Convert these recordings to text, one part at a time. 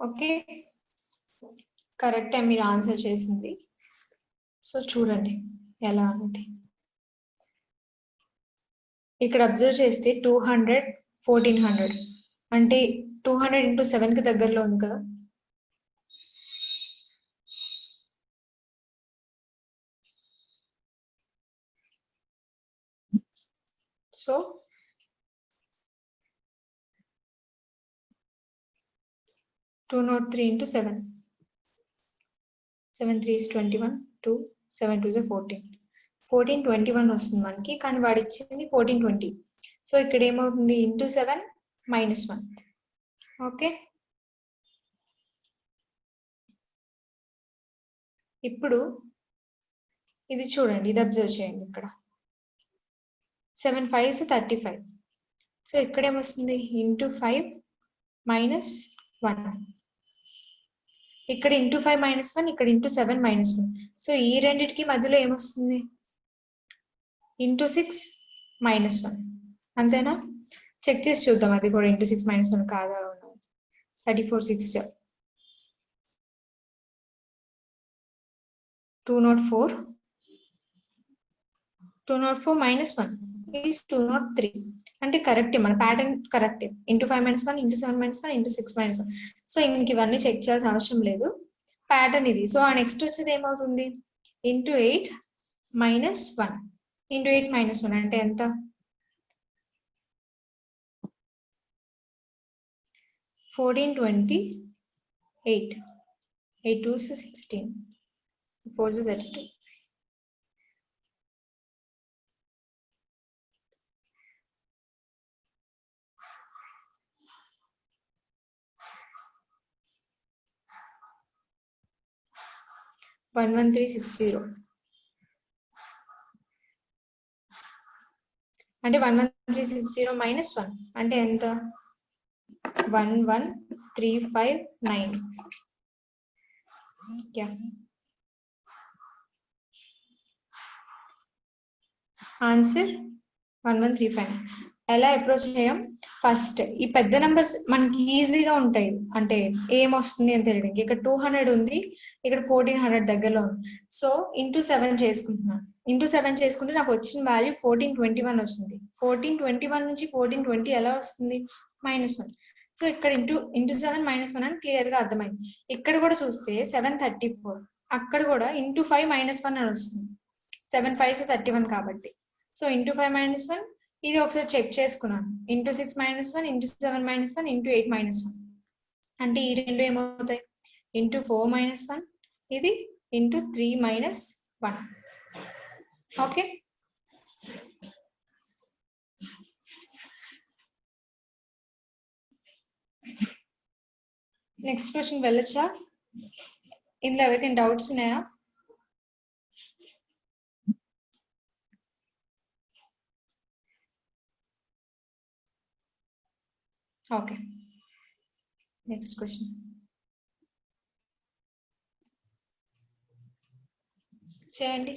Okay, కరెక్టే మీరు answer చేసింది. సో చూడండి ఎలా ఉంది. ఇక్కడ అబ్జర్వ్ చేస్తే 200 1400 అంటే 200 ఇంటూ 7 కి దగ్గరలో ఉంది కదా. So 203 into 7. 7 3 is 21, 2, 7 2 is 14. 1421 వస్తుంది మనకి, కానీ వాడు ఇచ్చింది 1420. సో ఇక్కడ ఏమవుతుంది, ఇంటూ 7 -1. ఓకే, ఇప్పుడు ఇది చూడండి, ఇది అబ్జర్వ్ చేయండి. ఇక్కడ 7 5 is 35. సో ఇక్కడ ఏమొస్తుంది, ఇంటూ 5 -1. ఇక్కడ ఇంటూ 5 -1, ఇక్కడ ఇంటూ 7 -1. సో ఈ రెండిటికి మధ్యలో ఏమొస్తుంది, ఇంటూ 6 -1. అంతేనా? చెక్ చేసి చూద్దాం అది కూడా, ఇంటూ 6 -1 కాదా. 34 6 204 -1 is 203. అంటే కరెక్టే, మన ప్యాటర్న్ కరెక్టే. Into 5 -1, into 7 -1, into 6 -1. సో ఇంక ఇవన్నీ చెక్ చేయాల్సిన అవసరం లేదు, ప్యాటర్న్ ఇది. సో ఆ నెక్స్ట్ వచ్చేది ఏమవుతుంది, ఇంటూ 8 -1. ఇంటూ 8 -1 అంటే ఎంత, 1428. 8 2 is 16, 4 is 32. (11360). అంటే 11360 -1 అంటే ఎంత, 11359. Yeah, answer 11359. ఎలా అప్రోచ్ చేయం, ఫస్ట్ ఈ పెద్ద నెంబర్స్ మనకి ఈజీగా ఉంటాయి, అంటే ఏమొస్తుంది అని తెలియడానికి. ఇక్కడ 200 ఉంది, ఇక్కడ 1400 దగ్గరలో ఉంది. సో ఇంటూ 7 చేసుకుంటున్నాను. ఇంటూ 7 చేసుకుంటే నాకు వచ్చిన వాల్యూ 1421 వచ్చింది. 1421 నుంచి 1420 ఎలా వస్తుంది, -1. సో ఇక్కడ ఇంటూ 7 -1 అని క్లియర్ గా అర్థమైంది. ఇక్కడ కూడా చూస్తే 734, అక్కడ కూడా ఇంటూ 5 -1 అని వస్తుంది. 7 5 31 కాబట్టి. సో ఇంటూ 5 -1, ఇది ఒకసారి చెక్ చేసుకున్నాను. ఇంటూ 6 -1, ఇంటూ 7 -1, ఇంటూ 8 -1 అంటే ఈ రెండు ఏమవుతాయి, ఇంటూ 4 -1, ఇది ఇంటూ 3 -1. ఓకే, నెక్స్ట్ క్వశ్చన్ వెళ్ళొచ్చా? ఇందులో ఎవరికైనా డౌట్స్ ఉన్నాయా? ఓకే, నెక్స్ట్ క్వశ్చన్ చేయండి.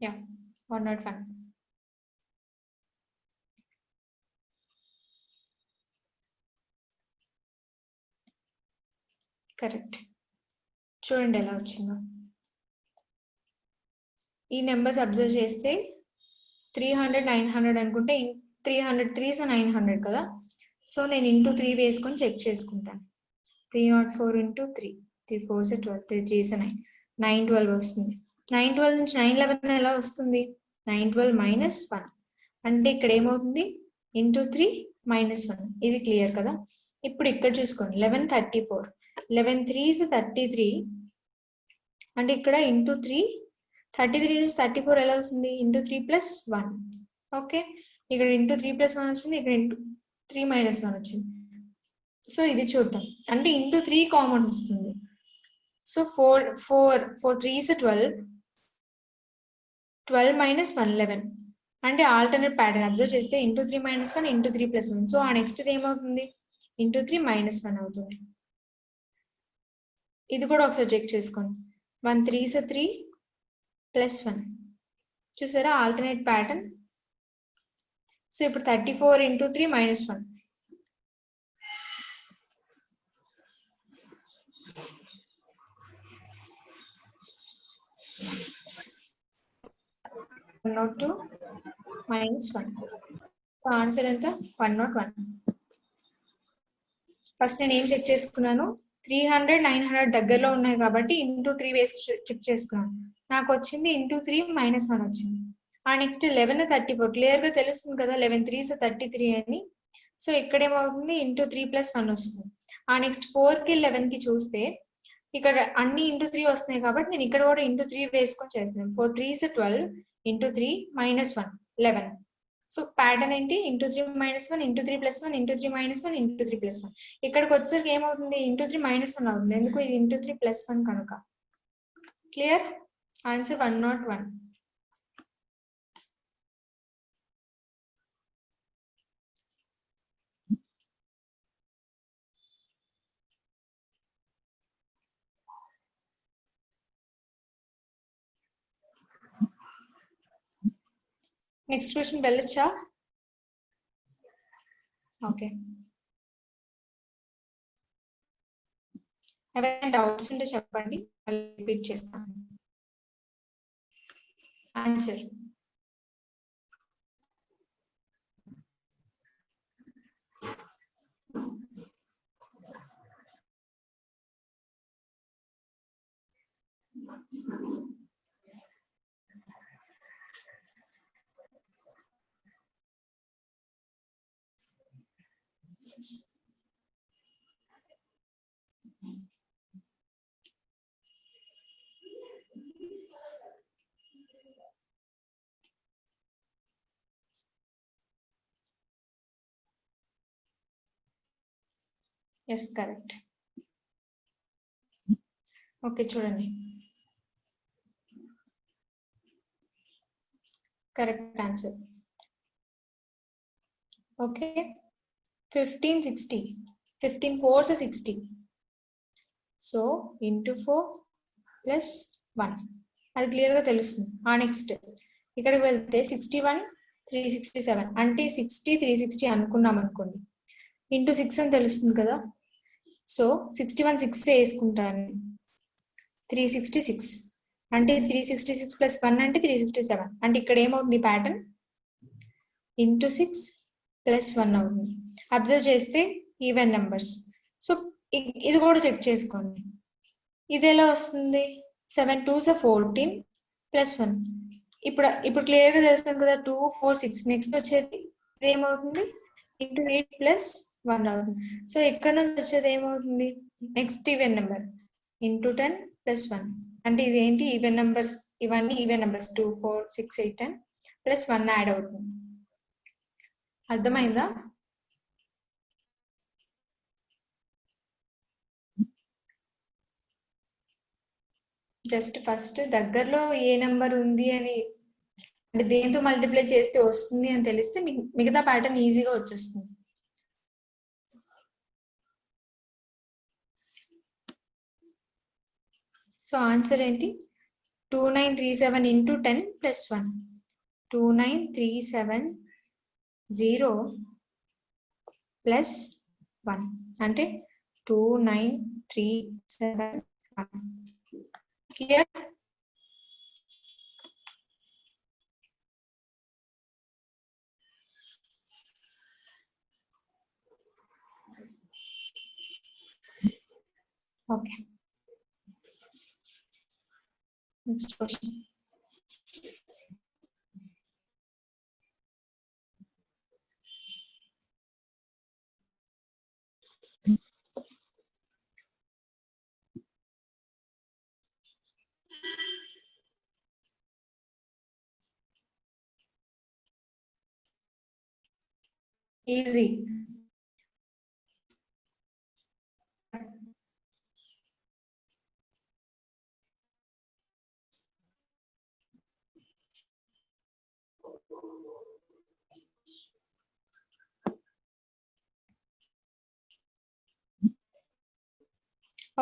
Yeah, 101. కరెక్ట్. చూడండి ఎలా వచ్చిందో. ఈ నెంబర్స్ అబ్జర్వ్ చేస్తే 300 900 అనుకుంటే 300 3s 900 కదా. సో నేను ఇంటూ 3 వేసుకొని చెక్ చేసుకుంటాను. 304 ఇంటూ 3, 3 4s 12, 3 3s 9, 912 వస్తుంది. 912 నుంచి 911 ఎలా వస్తుంది, 912 -1 అంటే ఇక్కడ ఏమవుతుంది, ఇంటూ 3 -1. ఇది క్లియర్ కదా. ఇప్పుడు ఇక్కడ చూసుకోండి, 1134, 11 3s 33 అంటే ఇక్కడ ఇంటూ 3, 33 నుంచి 34 ఎలా వస్తుంది, ఇంటూ 3 + 1. ఓకే, ఇక్కడ ఇంటూ 3 + 1 వచ్చింది, ఇక్కడ ఇంటూ 3 - 1 వచ్చింది. సో ఇది చూద్దాం. అంటే ఇంటూ 3 కామన్ వస్తుంది. So 4 3 is 12. 12 minus 1 11. అంటే ఆల్టర్నేట్ ప్యాటర్న్ అబ్జర్వ్ చేస్తే into 3 minus 1 into 3 plus 1. So ఆ నెక్స్ట్ ఏమవుతుంది? ఇంటూ 3 minus 1 అవుతుంది. ఇది కూడా ఒకసారి చెక్ చేసుకోండి. 1 3 is 3 plus 1. చూసారా ఆల్టర్నేట్ ప్యాటర్న్. సో ఇప్పుడు 34 into 3 minus 1. not 2 minus 1. Answer ఎంత? 101. ఫస్ట్ నేను ఏం చెక్ చేసుకున్నాను? 300 900 దగ్గరలో ఉన్నాయి కాబట్టి ఇంటూ 3 వేసి చెక్ చేసుకున్నాను. నాకు వచ్చింది ఇంటూ 3 minus 1 వచ్చింది. ఆ నెక్స్ట్ 11 34 క్లియర్ గా తెలుస్తుంది కదా 11 3 is 33 అని. సో ఇక్కడ ఏమవుతుంది? ఇంటూ 3 plus 1 వస్తుంది. ఆ నెక్స్ట్ 4 కి 11 కి చూస్తే ఇక్కడ అన్ని ఇంటూ 3 వస్తున్నాయి కాబట్టి నేను ఇక్కడ కూడా ఇంటూ 3 వేసుకొని చేస్తున్నాను. 4 3 is 12 into 3 minus 1 11. So pattern ఏంటి? Into 3 minus 1 into 3 plus 1 into 3 minus 1 into 3 plus 1. ఇక్కడికి వచ్చేసరికి ఏమవుతుంది? ఇంటూ 3 minus 1 అవుతుంది. ఎందుకు? ఇది ఇంటూ 3 plus 1 కనుక. క్లియర్? ఆన్సర్ 101. నెక్స్ట్ క్వశ్చన్ వెళ్ళొచ్చా? ఓకే. ఏమైనా డౌట్స్ ఉంటే చెప్పండి, రిపీట్ చేస్తాను. Answer is correct. ఓకే చూడండి, correct answer. Okay 15 60 15 4s 60. So into 4 plus 1 అది క్లియర్ గా తెలుస్తుంది. ఆ నెక్స్ట్ ఇక్కడికి వెళ్తే 61 367 అంటే 60 360 అనుకున్నాం అనుకోండి, ఇంటూ 6 అని తెలుస్తుంది కదా. సో 61 6 వేసుకుంటాను. 366 అంటే 366 ప్లస్ 1 అంటే 367. అంటే ఇక్కడ ఏమవుతుంది? ప్యాటర్న్ ఇంటూ 6 ప్లస్ 1 అవుతుంది. అబ్జర్వ్ చేస్తే ఈవెన్ నెంబర్స్. సో ఇది కూడా చెక్ చేసుకోండి. ఇది ఎలా వస్తుంది? 7 2s 14 ప్లస్ 1. ఇప్పుడు క్లియర్ గా తెలుస్తుంది కదా 2 4 6. నెక్స్ట్ వచ్చేది ఇది ఏమవుతుంది? ఇంటూ 8 ప్లస్ 1 అవుతుంది. సో ఇక్కడ నుంచి వచ్చేది ఏమవుతుంది? Next even number into 10 plus 1. అంటే ఇది ఏంటి? Even numbers. ఇవన్నీ ఈవెన్ నెంబర్స్ 2 4 6 8 10 ప్లస్ 1 యాడ్ అవుతుంది. అర్థమైందా? జస్ట్ ఫస్ట్ దగ్గరలో ఏ నెంబర్ ఉంది అని, అంటే దేంతో మల్టిప్లై చేస్తే వస్తుంది అని తెలిస్తే మిగతా ప్యాటర్న్ ఈజీగా వచ్చేస్తుంది. సో ఆన్సర్ ఏంటి? 2937 ఇంటూ 10 ప్లస్ 1. 29370 ప్లస్ 1 అంటే 29371. Clear? Okay next question. Easy.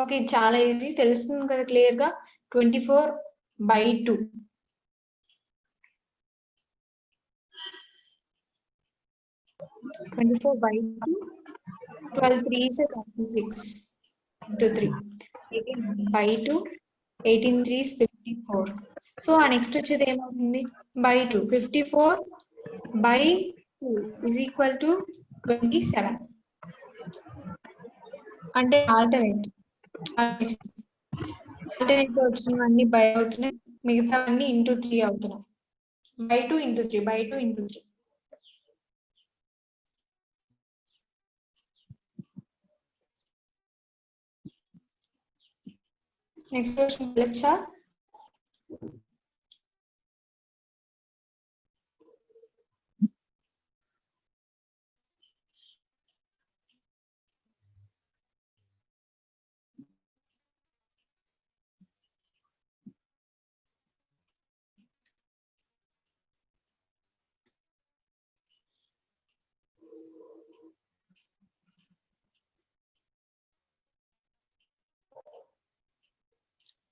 Okay. చాలా ఈజీ తెలుస్తుంది కదా క్లియర్‌గా. 24/2. 24/2. 12 3s 36 into 3. Again by 2, 18 3s 54. So ఆ నెక్స్ట్ వచ్చేది ఏమవుతుంది? by 2. 54 by 2 is equal to 27. అంటే ఆల్టర్నేట్ వచ్చినవన్నీ బై అవుతున్నాయి, మిగతావన్నీ ఇంటూ 3 అవుతున్నాయి. by 2 into 3 by 2 into 3. Next question వెళ్ళొచ్చా?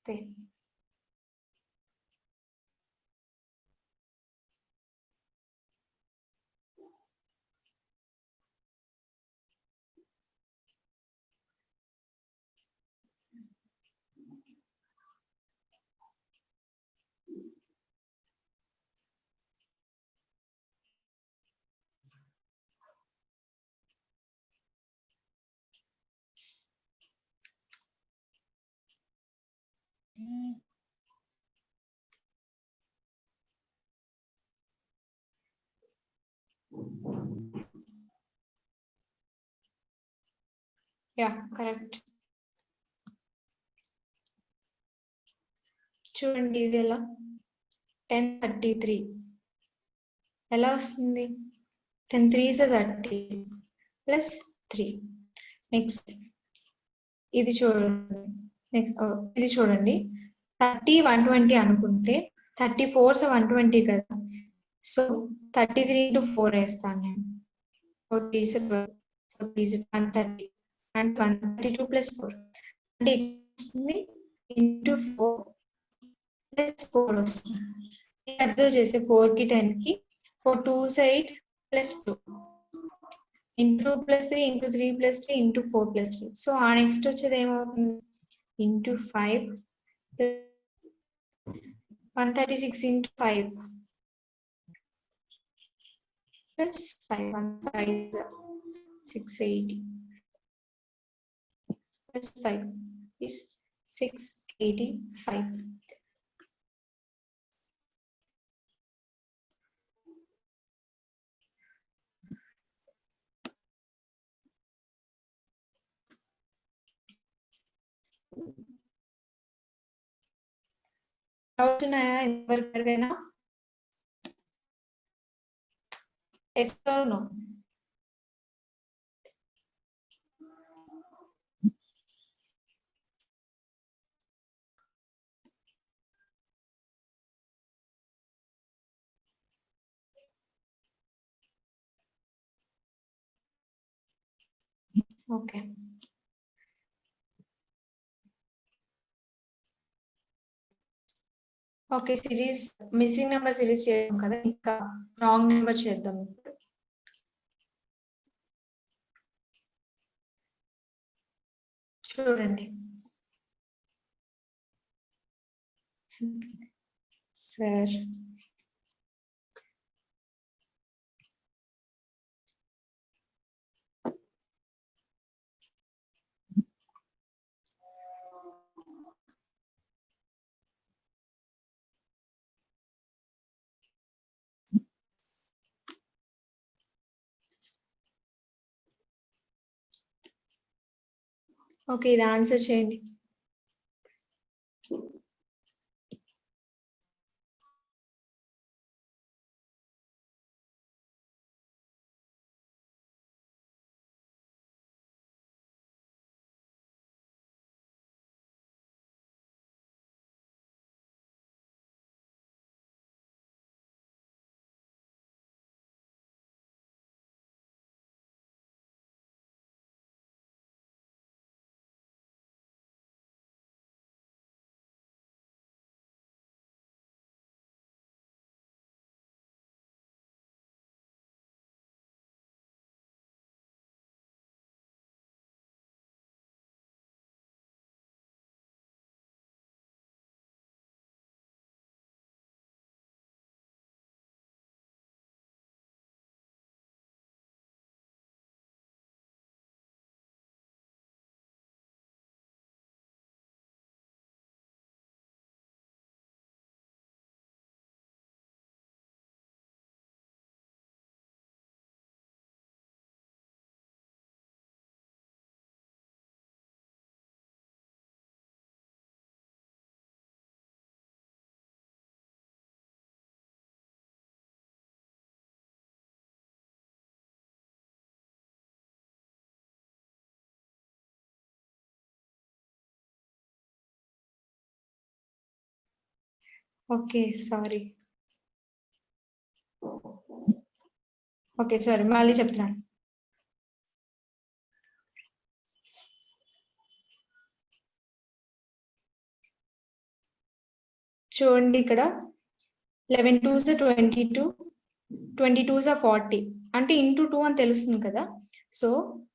ఓకే. Yeah correct. చూడండి ఇది ఎలా 1033 ఎలా వస్తుంది? 10 3s 30 ప్లస్ 3. నెక్స్ట్ ఇది చూడండి. నెక్స్ట్ ఇది చూడండి. 30 120 అనుకుంటే 34s 120 కదా. సో 33 into 4 వేస్తాను నేను. 4 3s 12, 4 3s 130 and 132 plus 4 అంటే వస్తుంది ఇంటూ 4 ప్లస్ 4 వస్తుంది. అబ్జర్వ్ చేస్తే 4 కి 10 కి 4 2s 8 plus 2 into plus 3 into 3 plus 3 into 4 plus 3. So ఆ నెక్స్ట్ వచ్చేది ఏమవుతుంది? Into 5 136 into 5 plus 5 1 5 680 plus 5 is 685. Doubts ఉన్నాయా ఇంతవరకు ఎవరికైనా? Yes or no? Okay. Okay series missing number series చేద్దాం కదా, ఇంకా రాంగ్ నెంబర్ చేద్దాం ఇప్పుడు. చూడండి సార్, ఓకే ఇది ఆన్సర్ చేయండి. Okay sorry. ఓకే సారీ, మళ్ళీ చెప్తున్నాను. చూడండి ఇక్కడ 11 2s 22, 22s 40 అంటే ఇంటూ 2 అని తెలుస్తుంది కదా. సో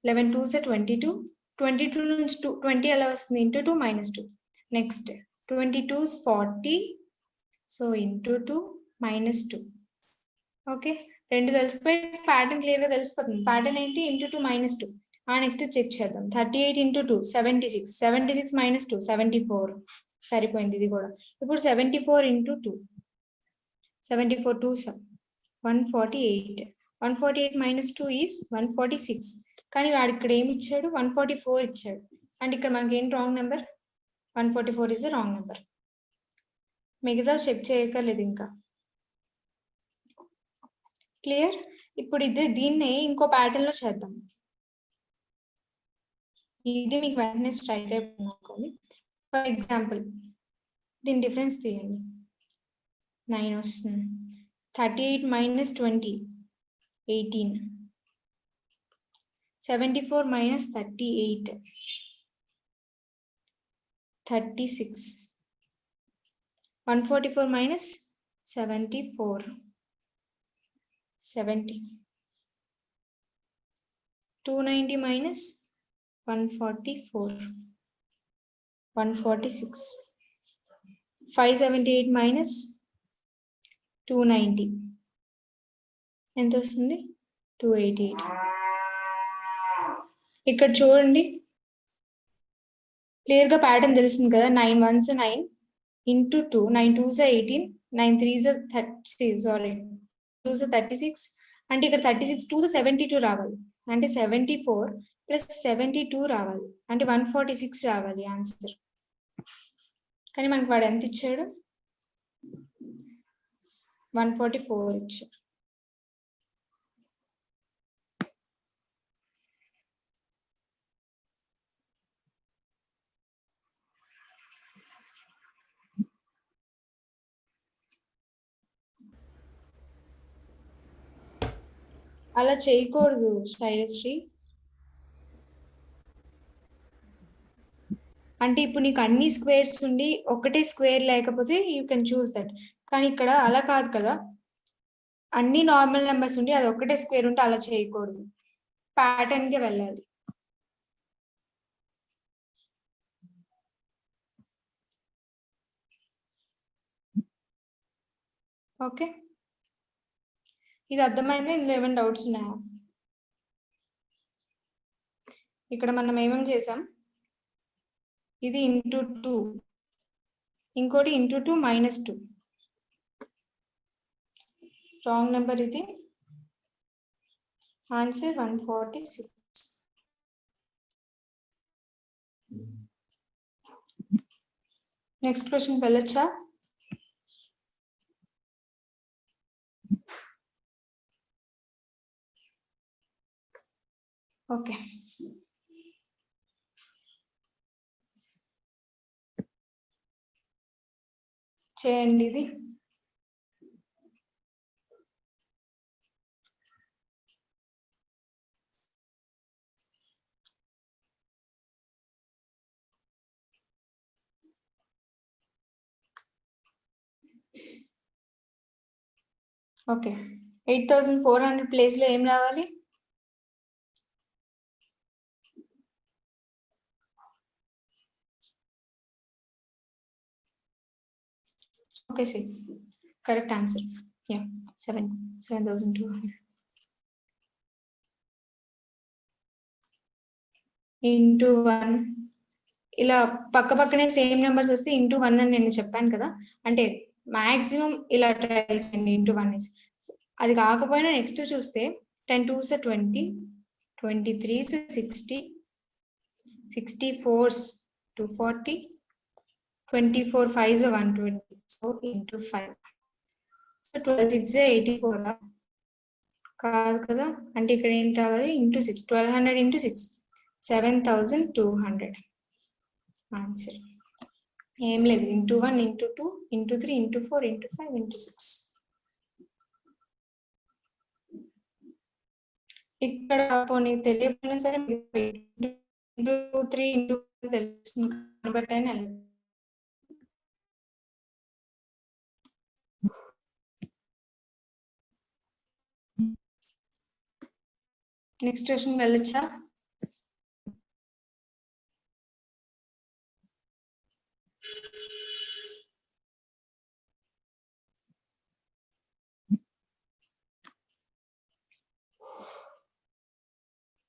11 2s 22, 22 నుంచి 20 ఎలా వస్తుంది, into 2 -2. Next 22s 40, so into 2 -2. Okay, రెండు తెలిసిపోయి ప్యాటర్న్ క్లియర్గా తెలిసిపోతుంది. ప్యాటర్న్ ఏంటి, ఇంటూ 2 -2. నెక్స్ట్ చెక్ చేద్దాం. 38 ఇంటూ 2 76, 76 -2 74. సరిపోయింది ఇది కూడా. ఇప్పుడు 74 ఇంటూ 2, 74 2s 148, 148 -2 ఈజ్ 146. కానీ వాడు ఇక్కడ ఏమి ఇచ్చాడు, 144 ఇచ్చాడు. అంటే ఇక్కడ మనకి ఏంటి wrong number, 144 is wrong number. మిగతా చెక్ చేయక్కర్లేదు ఇంకా. క్లియర్. ఇప్పుడు దీన్ని ఇంకో ప్యాటర్న్ లో చేద్దాం. ఇది మీకు వెంటనే స్ట్రైక్ అయిపోయింది. ఫర్ ఎగ్జాంపుల్ దీని డిఫరెన్స్ తీయండి, 9 వస్తుంది. 38 - 20 18, 74 - 38 36, 144 - 74 70, 290 - 144 146, 578 - 290 ఎంత వస్తుంది, 288. ఇక్కడ చూడండి క్లియర్గా ప్యాటర్న్ తెలిసింది కదా. 9 1s 9 into 2, 9 2s 18, 9 3s 30, sorry 2s 36. అంటే ఇక్కడ 36 2s 72 రావాలి. అంటే 74 + 72 రావాలి. అంటే 146 రావాలి ఆన్సర్. కానీ మనకి వాడు ఎంత ఇచ్చాడు, 144 ఇచ్చాడు. అలా చేయకూడదు శైలశ్రీ. అంటే ఇప్పుడు నీకు అన్ని స్క్వేర్స్ ఉండి ఒకటే స్క్వేర్ లేకపోతే యూ కెన్ చూస్ దట్. కానీ ఇక్కడ అలా కాదు కదా, అన్ని నార్మల్ నెంబర్స్ ఉండి అది ఒకటే స్క్వేర్ ఉంటే అలా చేయకూడదు, ప్యాటర్న్ కి వెళ్ళాలి. ఓకే, ఇది అర్థమైందా? ఇందులో ఏమైనా డౌట్స్ ఉన్నాయా? ఇక్కడ మనం ఏమేమి చేసాం, ఇది ఇంటూ 2, ఇంకోటి ఇంటూ 2 -2. రాంగ్ నెంబర్ ఇది. ఆన్సర్ 146. నెక్స్ట్ క్వశ్చన్ వెళ్ళొచ్చా? ఓకే, చేయండి ఇది. ఓకే, 8400 ప్లేస్ లో ఏం రావాలి? Okay C correct answer. Yeah 7200 into 1. ఇలా పక్క పక్కనే సేమ్ నెంబర్స్ వస్తే ఇంటూ 1 అని నేను చెప్పాను కదా. అంటే మాక్సిమం ఇలా ట్రై చేయండి ఇంటూ 1. అది కాకపోయినా నెక్స్ట్ చూస్తే 10 2s 20, 23s 60, 64s 240, 24 5s 120. So into 5. So 12 6 84 కాదు కదా. అంటే ఇక్కడ ఏంటి రావాలి, ఇంటూ 6. 1200 into 6 7200 answer. ఏం లేదు, into 1 into 2 into 3 into 4 into 5 into 6. ఇక్కడ పోనీ తెలియకపోయినా సరే ఇంటూ 3 ఇంటూ తెలుస్తుంది కాబట్టి అయినా నెక్స్ట్ క్వశ్చన్ వెళ్ళొచ్చా?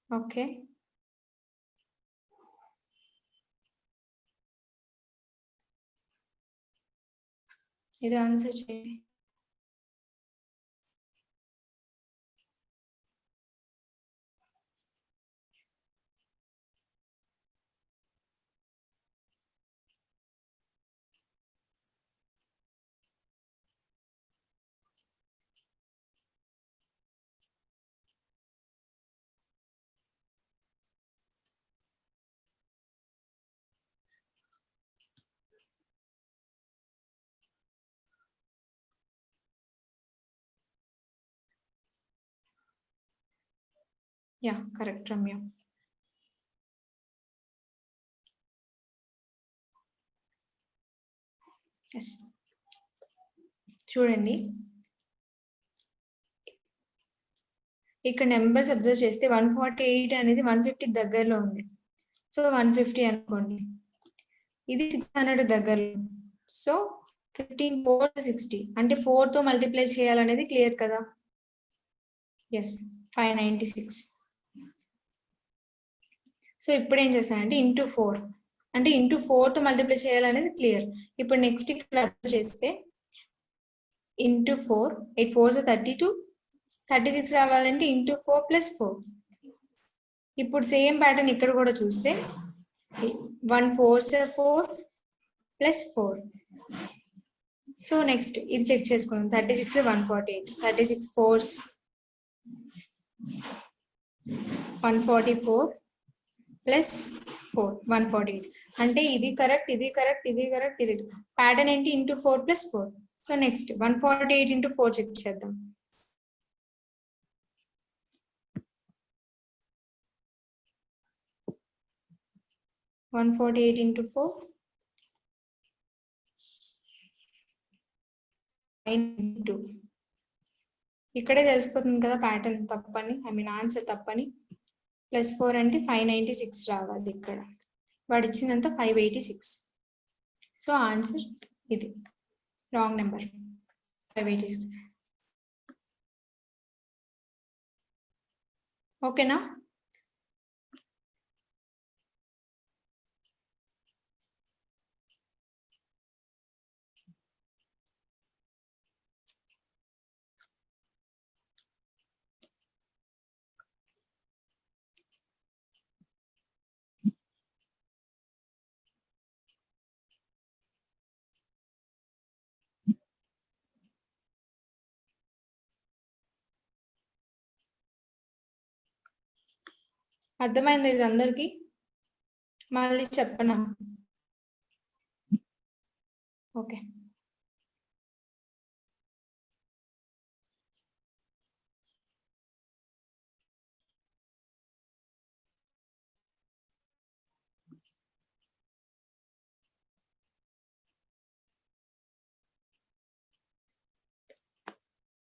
ఓకే, ఇది ఆన్సర్ చేయండి. Yeah correct Ramya. ఎస్, చూడండి ఇక్కడ నెంబర్స్ అబ్జర్వ్ చేస్తే 148 అనేది 150 దగ్గరలో ఉంది. సో 150 అనుకోండి, ఇది 600 దగ్గరలో. సో 15 4 60 అంటే 4 తో మల్టిప్లై చేయాలనేది క్లియర్ కదా. ఎస్, 596. సో ఇప్పుడు ఏం చేస్తానంటే ఇంటూ 4 అంటే ఇంటూ 4 తో మల్టిప్లై చేయాలనేది క్లియర్. ఇప్పుడు నెక్స్ట్ ఇక్కడ అబ్జర్వ్ చేస్తే ఇంటూ 4 8 4 32 36 రావాలంటే ఇంటూ 4 ప్లస్ 4. ఇప్పుడు సేమ్ ప్యాటర్న్ ఇక్కడ కూడా చూస్తే 1 4 4 ప్లస్ 4. సో నెక్స్ట్ ఇది చెక్ చేసుకుందాం. 36 148, 36 4s 144 ప్లస్ 4 148. అంటే ఇది కరెక్ట్, ఇది కరెక్ట్, ఇది కరెక్ట్, ఇది ప్యాటర్న్ ఏంటి into 4 plus 4. So next 148 into 4 check చేద్దాం. 148 ఇంటూ 4 2. ఇక్కడే తెలిసిపోతుంది కదా ప్యాటర్న్ తప్పని, ఐ మీన్ ఆన్సర్ తప్పని. ప్లస్ 4 అంటే 596 రావాలి. ఇక్కడ వాడు ఇచ్చిందంతా 586. సో ఆన్సర్ ఇది రాంగ్ నెంబర్ 586. ఓకేనా? అర్థమైంది ఇది అందరికి? మళ్ళీ చెప్పనా? ఓకే,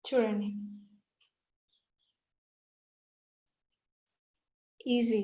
చూడండి ఈజీ.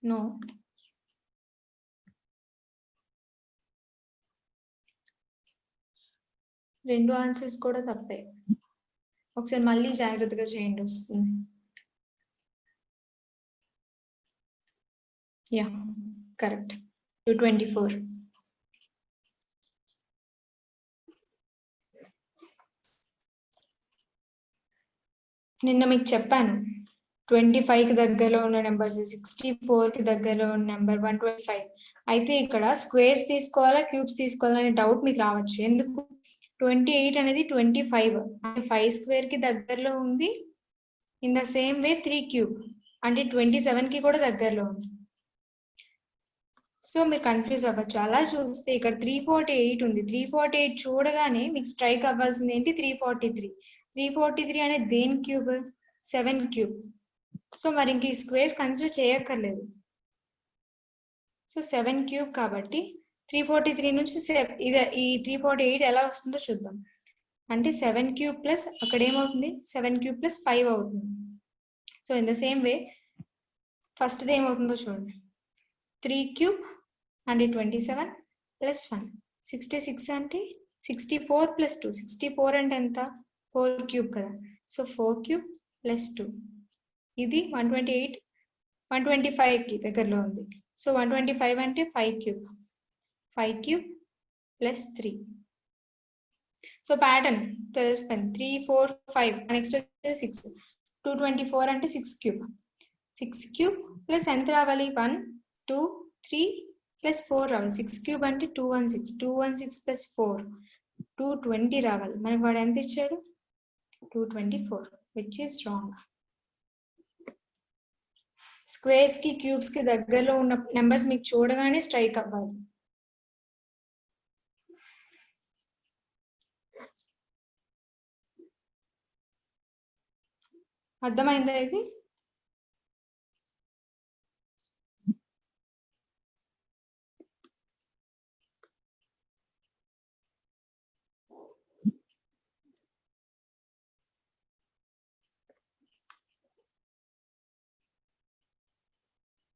నో. రెండు ఆన్సర్స్ కూడా తప్పే. ఒకసారి మళ్ళీ జాగ్రత్తగా చేయండి, వస్తుంది. Yeah correct, 224. నిన్న మీకు చెప్పాను 25కి దగ్గరలో ఉన్న నెంబర్స్, 64కి దగ్గరలో ఉన్న నెంబర్ 125. అయితే ఇక్కడ స్క్వేర్స్ తీసుకోవాలా క్యూబ్స్ తీసుకోవాలా అనే డౌట్ మీకు రావచ్చు. ఎందుకు? 28 అనేది 25 అంటే 5 స్క్వేర్ కి దగ్గరలో ఉంది. In the same way 3 cube అంటే 27 కి కూడా దగ్గరలో ఉంది. సో మీరు కన్ఫ్యూజ్ అవ్వచ్చు. అలా చూస్తే ఇక్కడ 348 ఉంది. 348 చూడగానే మీకు స్ట్రైక్ అవ్వాల్సింది ఏంటి? 343. 343 అనేది దేని క్యూబ్? 7 క్యూబ్. సో మరి ఇంక ఈ స్క్వేర్స్ కన్సిడర్ చేయక్కర్లేదు. సో 7 క్యూబ్ కాబట్టి 343 నుంచి ఈ 348 ఎలా వస్తుందో చూద్దాం. అంటే 7 క్యూబ్ ప్లస్ అక్కడ ఏమవుతుంది? 7 క్యూబ్ ప్లస్ 5 అవుతుంది. So in the same way ఫస్ట్ది ఏమవుతుందో చూడండి. 3 క్యూబ్ అంటే 27 ప్లస్ 1 66 అంటే 64 ప్లస్ 2. 64 అంటే ఎంత? 4 క్యూబ్ కదా. So 4 cube plus 2. ఇది 128 125కి దగ్గరలో ఉంది. సో 125 అంటే 5 cube. 5 cube plus 3. So pattern తెలిసిపోయింది. 3 4 5 నెక్స్ట్ 6. 224 అంటే 6 క్యూబ్. 6 క్యూబ్ ప్లస్ ఎంత రావాలి? 1 2 3 ప్లస్ 4 రావాలి. 6 క్యూబ్ అంటే 216. 216 ప్లస్ 4 220 రావాలి. మనకి వాడు ఎంత ఇచ్చాడు? 224, విచ్ ఈస్ రాంగ్. స్క్వేర్స్ కి క్యూబ్స్ కి దగ్గరలో ఉన్న నెంబర్స్ మీకు చూడగానే స్ట్రైక్ అవ్వాలి. అర్థమైందా ఇది?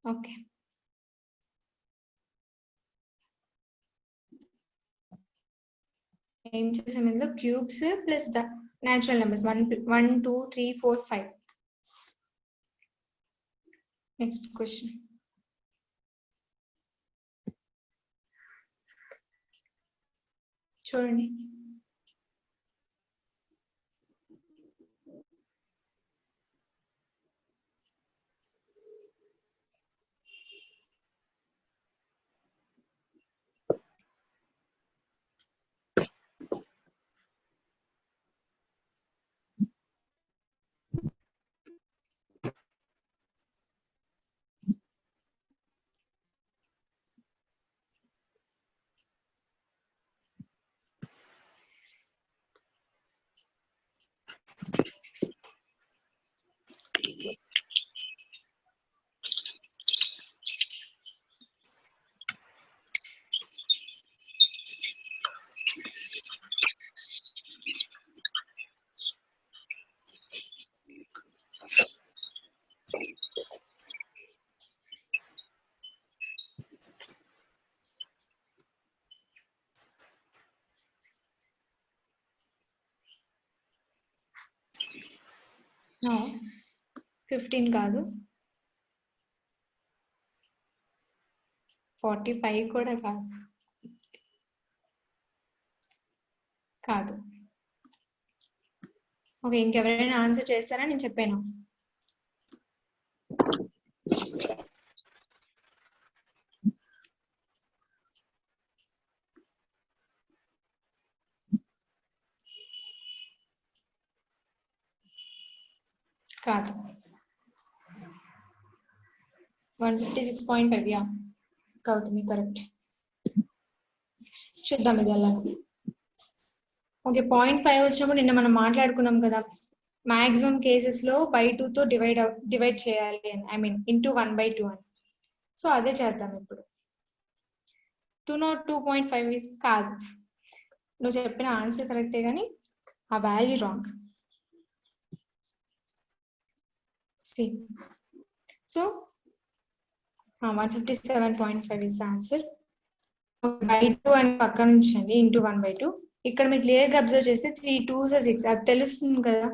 ఓకే, ఏం చేసాం ఇందులో? Cubes plus the natural numbers 1 2 3 4 5. Next question. చూడండి. నో, 15 కాదు, 45 కూడా కాదు. కాదు. ఓకే, ఇంకెవరైనా ఆన్సర్ చేస్తారా? నేను చెప్పాను. కాదు. 156.5. Yeah Gautami correct. చూద్దాం ఇది ఎలా. ఓకే, 0.5 వచ్చినప్పుడు నిన్న మనం మాట్లాడుకున్నాం కదా, మాక్సిమం కేసెస్ లో బై 2 తో డివైడ్ చేయాలి అని, ఐ మీన్ ఇంటూ 1/2 అని. సో అదే చేద్దాం ఇప్పుడు. 202.5 కాదు. నువ్వు చెప్పిన ఆన్సర్ కరెక్టే కానీ ఆ వాల్యూ రాంగ్. సి so 157.5 is the answer. by 2 అని పక్కన ఉంచండి ఇంటూ 1/2. ఇక్కడ మీరు క్లియర్గా అబ్జర్వ్ చేస్తే 3 2s 6 అది తెలుస్తుంది కదా.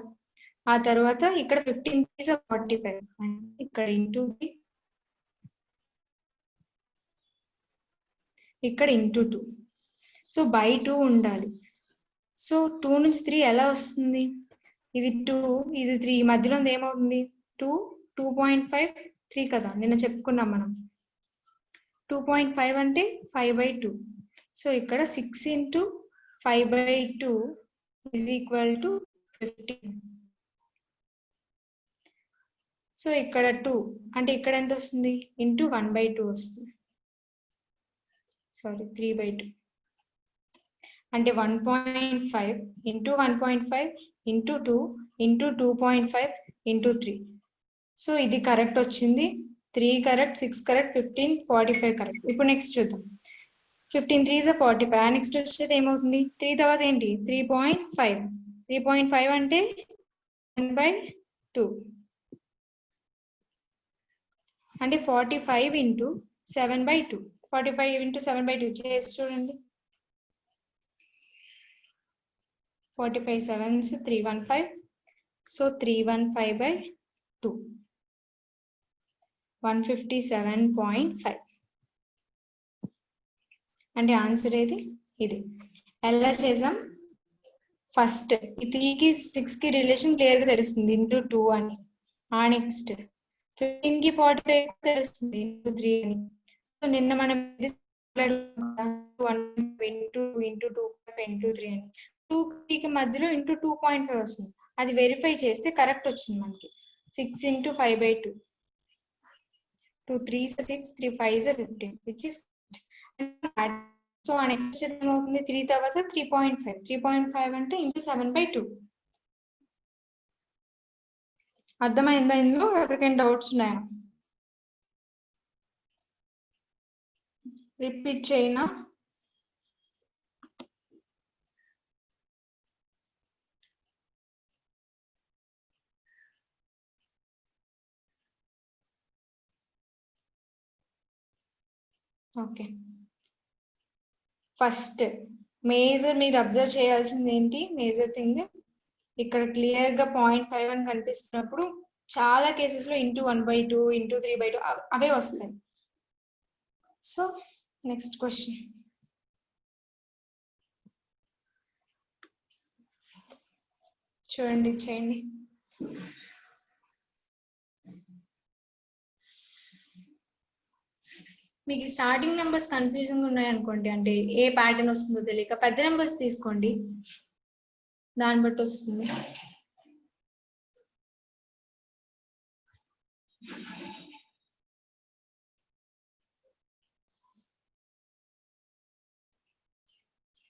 ఆ తర్వాత ఇక్కడ 15 3s 45 ఇక్కడ ఇంటూ ఇక్కడ ఇంటూ 2. సో బై 2 ఉండాలి. సో 2 నుంచి 3 ఎలా వస్తుంది? ఇది 2 ఇది 3 మధ్యలో ఏమవుతుంది? 2 2.5 3 కదా నిన్న చెప్పుకున్నాం మనం. 2.5 అంటే 5/2. సో ఇక్కడ 6 into 5/2 is equal to 15. So ఇక్కడ 2 అంటే ఇక్కడ ఎంత వస్తుంది? ఇంటూ 1/2 వస్తుంది. సారీ 3/2 అంటే 1.5 into 1.5 into 2 into 2.5 into 3. So ఇది కరెక్ట్ వచ్చింది. 3 కరెక్ట్, 6 కరెక్ట్, 15 45 కరెక్ట్. ఇప్పుడు నెక్స్ట్ చూద్దాం. 15 3s 45. నెక్స్ట్ వచ్చేది ఏమవుతుంది? 3 తర్వాత ఏంటి? 3.5. 3.5 అంటే 1/2 అంటే 45 ఇంటూ 7/2. 45 ఇంటూ 7/2 చేసి చూడండి. 45 7s 315. సో 315/2 157.5 అంటే ఆన్సర్ ఏది? ఇది. ఎలా చేసాం? ఫస్ట్ ఈ 3కి 6కి రిలేషన్ క్లియర్గా తెలుస్తుంది ఇంటూ 2 అని. నెక్స్ట్ 15కి 45 తెలుస్తుంది ఇంటూ 3 అని. సో నిన్న మనం ఇంటూ 3 అని 2కి మధ్యలో ఇంటూ 2.5 వస్తుంది. అది వెరిఫై చేస్తే కరెక్ట్ వచ్చింది మనకి. 6 into 5/2. 2 3s 6 3 5s 15 which is so next ఏమవుతుంది? 3 తర్వాత 3.5. 3.5 అంటే ఇంటూ 7/2. అర్థమైందా? ఇందులో ఎవరికైనా డౌట్స్ ఉన్నాయా? రిపీట్ చేయనా? ఓకే. ఫస్ట్ మేజర్ మీరు అబ్జర్వ్ చేయాల్సింది ఏంటి? మేజర్ థింగ్ ఇక్కడ క్లియర్ గా 0.5 అని కనిపిస్తున్నప్పుడు చాలా కేసెస్ లో ఇంటూ 1/2 ఇంటూ 3/2 అవే వస్తాయి. సో నెక్స్ట్ క్వశ్చన్ చూడండి, చేయండి. మీకు స్టార్టింగ్ నెంబర్స్ కన్ఫ్యూజింగ్ ఉన్నాయి అనుకోండి, అంటే ఏ ప్యాటర్న్ వస్తుందో తెలియక పెద్ద నెంబర్స్ తీసుకోండి, దాన్ని బట్టి వస్తుంది.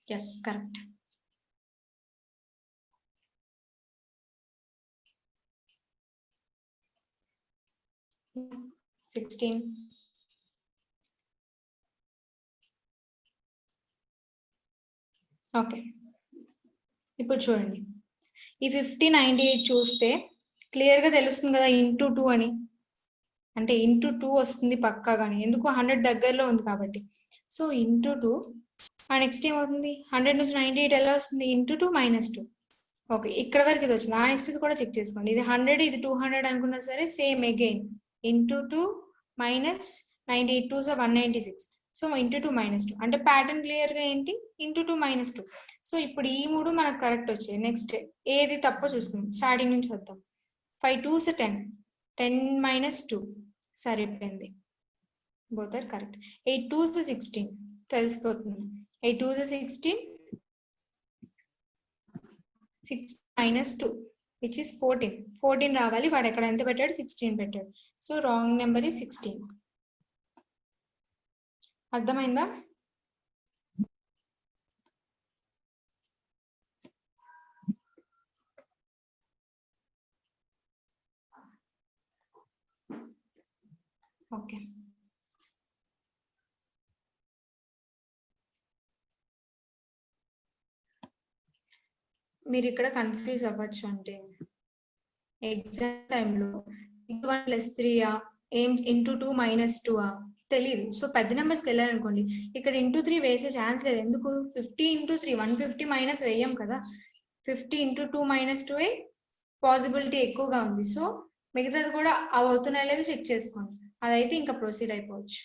Yes correct. $16. ఓకే, ఇప్పుడు చూడండి. ఈ 5098 చూస్తే క్లియర్ గా తెలుస్తుంది కదా ఇంటూ 2 అని. అంటే ఇంటూ 2 వస్తుంది పక్కాగాని, ఎందుకు 100 దగ్గరలో ఉంది కాబట్టి. So into 2. నెక్స్ట్ ఏమవుతుంది? 100 నుంచి 98 ఎలా వస్తుంది? ఇంటూ 2 -2. ఓకే, ఇక్కడ వరకు ఇది వచ్చింది. నెక్స్ట్ ఇది కూడా చెక్ చేసుకోండి. ఇది 100 ఇది 200 అనుకున్నా సరే same again into 2 minus 98 2s 196. So into 2 -2 అంటే ప్యాటర్న్ క్లియర్ గా ఏంటి? ఇంటూ 2 -2. సో ఇప్పుడు ఈ 3 మనకు కరెక్ట్ వచ్చాయి. నెక్స్ట్ ఏది తప్పో చూసుకుందాం. స్టార్టింగ్ నుంచి వద్దాం. 5 2s 10. 10 - 2 సరిపోయింది. Both are correct. 8 2s 16 తెలిసిపోతుంది. 8 2s 16. 6 - 2 which is 14. 14 రావాలి. వాడు ఎక్కడ ఎంత పెట్టాడు? 16 పెట్టాడు. So wrong number is 16. అర్థమైందా? ఓకే, మీరు ఇక్కడ కన్ఫ్యూజ్ అవ్వచ్చు. అంటే ఎగ్జామ్ టైంలో 1 + 3 ఏం ఇంటూ 2 -2 తెలియదు. సో పెద్ద నెంబర్స్కి వెళ్ళారనుకోండి, ఇక్కడ ఇంటూ 3 వేసే ఛాన్స్ లేదు. ఎందుకు? 50 × 3 150 మైనస్ వేయం కదా. 50 × 2 -2 పాసిబిలిటీ ఎక్కువగా ఉంది. సో మిగతాది కూడా అవి అవుతున్నాయో లేదో చెక్ చేసుకోండి. అదైతే ఇంకా ప్రొసీడ్ అయిపోవచ్చు.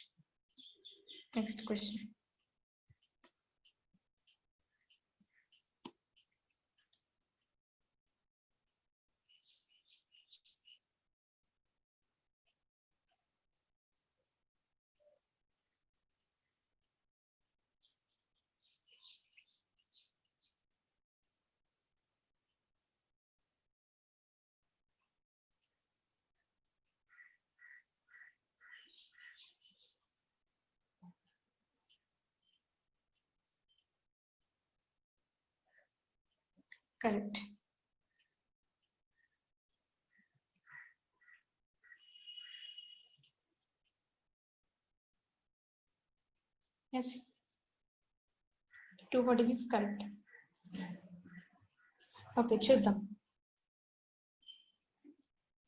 Next question. Correct. Yes, 246 correct. Okay, చూద్దాం.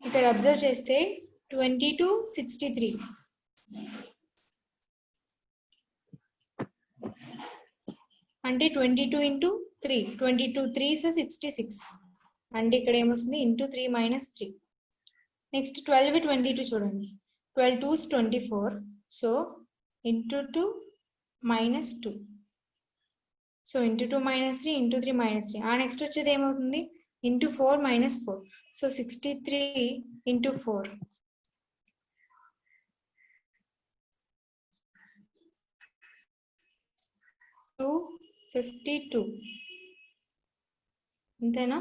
ఇక్కడ అబ్జర్వ్ చేస్తే 2263 అంటే 22 × 3 22 3s 66 అంటే ఇక్కడ ఏమొస్తుంది ఇంటూ 3 - 3. నెక్స్ట్ 12 22 చూడండి, 12 2s 24. So into 2 -2. So into 2 -3 into 3 -3. Next వచ్చేది ఏమవుతుంది ఇంటూ 4 -4. సో 63 × 4 252. అంతేనా?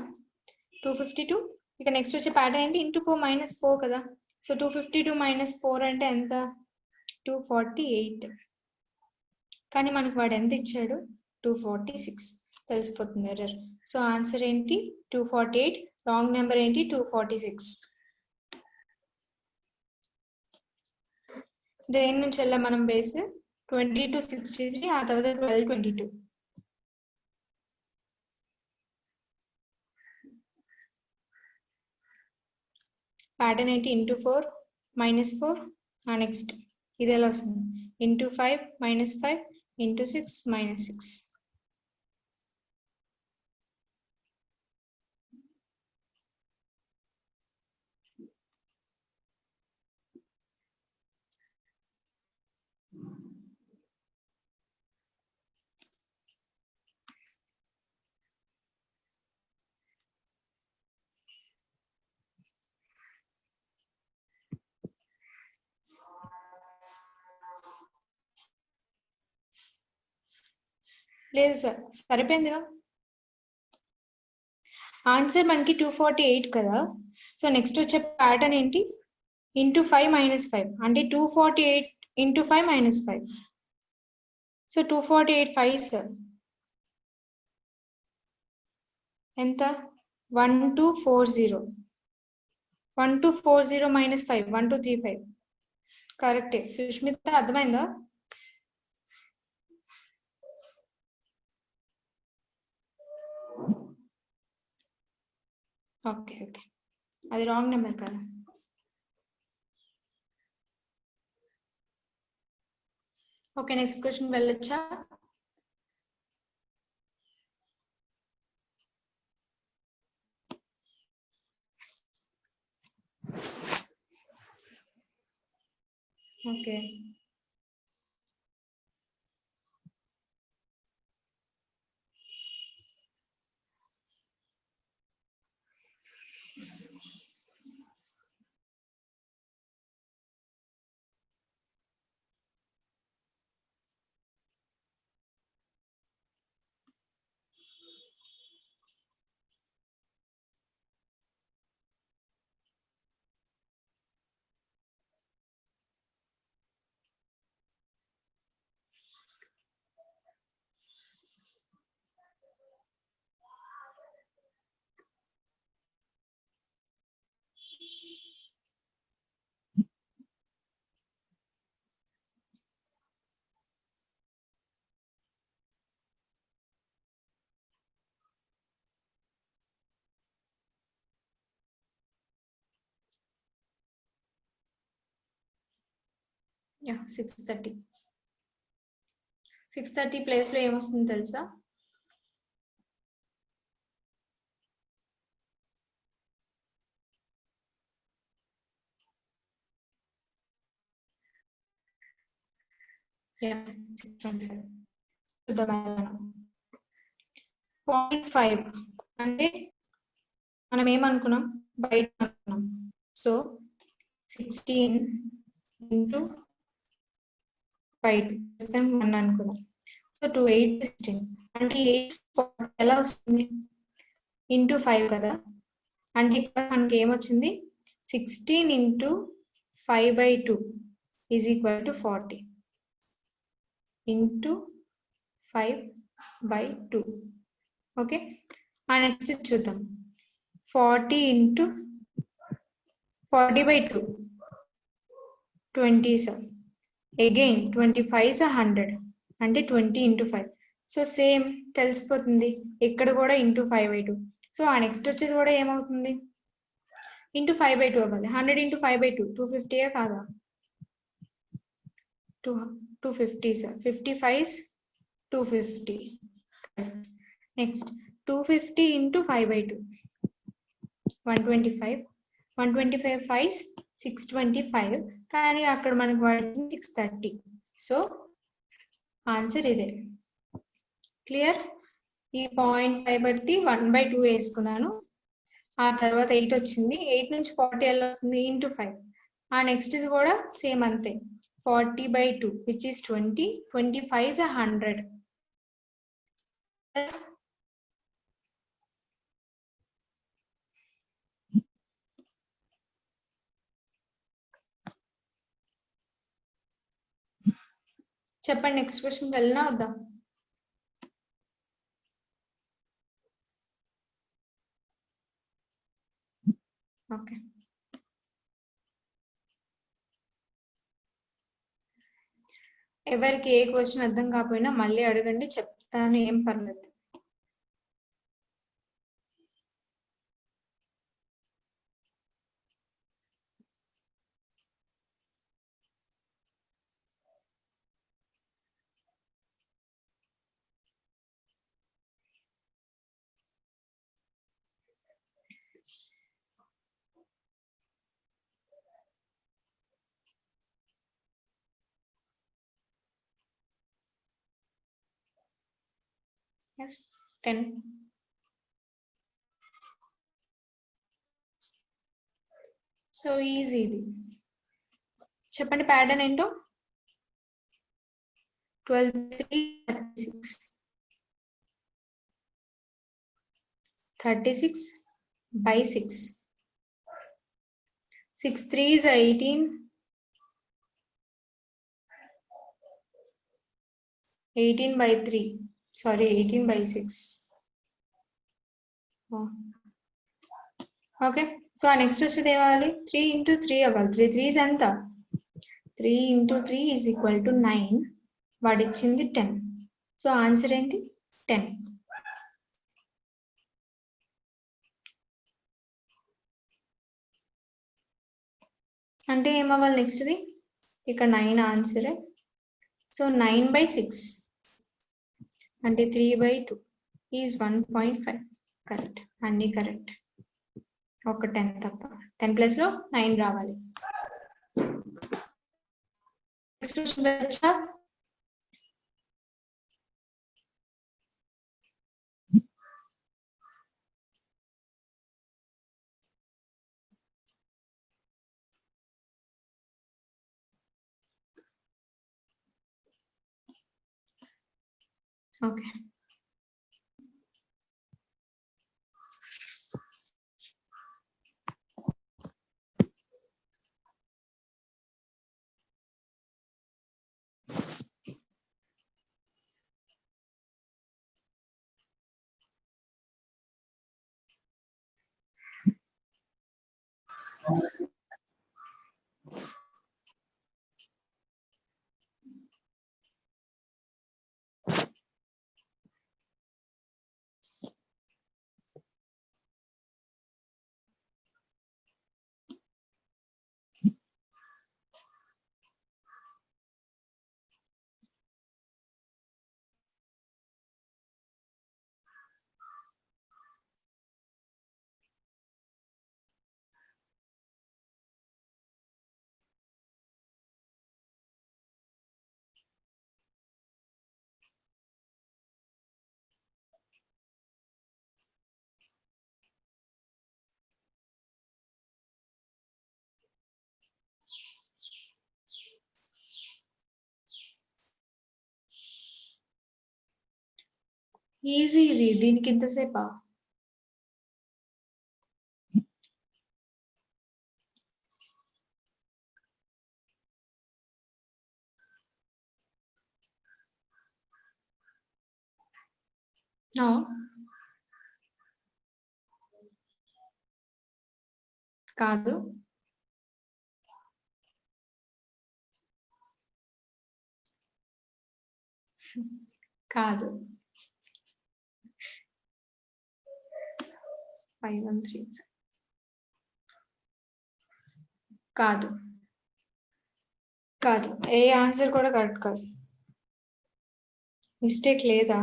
252. ఇక నెక్స్ట్ వచ్చే ప్యాటర్న్ ఏంటి ఇంటూ 4 -4 కదా. సో 252 -4 అంటే ఎంత? 248. కానీ మనకు వాడు ఎంత ఇచ్చాడు? 246. తెలిసిపోతుంది ఎర్రర్. సో ఆన్సర్ ఏంటి? 248. రాంగ్ నెంబర్ ఏంటి? 246. దేని నుంచి వెళ్ళాం మనం బేస్? 2263, ఆ తర్వాత 1222. ప్యాటర్న్ ఏంటి? ఇంటూ 4 -4. నెక్స్ట్ ఇది ఎలా వస్తుంది? Into 5 -5 into 6 -6. లేదు సార్, సరిపోయిందిగా. ఆన్సర్ మనకి 248 కదా. సో నెక్స్ట్ వచ్చే ప్యాటర్న్ ఏంటి? ఇంటూ 5 -5 అంటే 248 ఇంటూ 5 -5. సో 248 5 ఎంత? 1240. 1240 -5 1235. కరెక్టే సుష్మిత, అర్థమైందా? ఓకే ఓకే, అది రాంగ్ నెంబర్ కదా. ఓకే, నెక్స్ట్ క్వశ్చన్ వెళ్ళొచ్చా? Okay, yeah 630. 630 ప్లేస్ లో ఏమొస్తుంది తెలుసా? యా 625. 0.5 అంటే మనం ఏమనుకున్నాం, బయట అనుకున్నాం. సో 16 into 5 1 అనుకున్నాం. సో 2 8 16 అంటే 8 ఎలా వస్తుంది? ఇంటూ 5 కదా, అంటే ఇక్కడ మనకి ఏమొచ్చింది, 16 into 5/2 is equal to 40 into 5/2. Okay, next చూద్దాం. 40 into 40/2 20 సార్, అగైన్ 25 100 అంటే 20 into 5. సో సేమ్ తెలిసిపోతుంది, ఇక్కడ కూడా ఇంటూ 5/2. సో ఆ నెక్స్ట్ వచ్చేది కూడా ఏమవుతుంది, ఇంటూ 5/2 అవ్వాలి. 100 into 5/2 250 కాదా? 250 సార్, 55 250. Next 250 into 5/2 125. 125 5 625, కానీ అక్కడ మనకు పడుతుంది 630. సో ఆన్సర్ ఇదే. క్లియర్? ఈ 0.5 బట్టి 1/2 వేసుకున్నాను. ఆ తర్వాత 8 వచ్చింది. 8 నుంచి 40 ఎలా వస్తుంది? ఇంటూ 5. ఆ నెక్స్ట్ ఇది కూడా సేమ్ అంతే, 40/2 విచ్ ఈస్ 20. 25 is 100. చెప్పండి, నెక్స్ట్ క్వశ్చన్ వెళ్ళినా వద్దా? ఓకే, ఎవరికి ఏ క్వశ్చన్ అర్థం కాకపోయినా మళ్ళీ అడగండి, చెప్తాను, ఏం పర్లేదు. ఎస్ 10. సో ఈజీ ఇది. చెప్పండి ప్యాటర్న్ ఏంటో. 12 3 36 36/6. 6 3s 18. 18/3. సారీ 18/6. ఓకే, సో ఆ నెక్స్ట్ వచ్చేది ఏమవ్వాలి? 3 into 3 అవ్వాలి. 3 3s ఎంత? 3 into 3 ఈజ్ ఈక్వల్ టు 9. వాడు ఇచ్చింది 10. సో ఆన్సర్ ఏంటి? 10. అంటే ఏమవ్వాలి నెక్స్ట్ది? ఇక్కడ 9 ఆన్సరే. సో 9/6 అంటే 3/2 ఈజ్ 1.5. కరెక్ట్, అన్నీ కరెక్ట్, ఒక 10 తప్ప. 10 ప్లస్ లో 9 రావాలి. నెక్స్ట్ క్వశ్చన్ వచ్చా? ఓకే, ఈజీ ఇది, దీనికి ఇంతసేపా? కాదు కాదు 5135 కాదు కాదు, ఏ ఆన్సర్ కూడా కరెక్ట్ కాదు. మిస్టేక్ లేదా?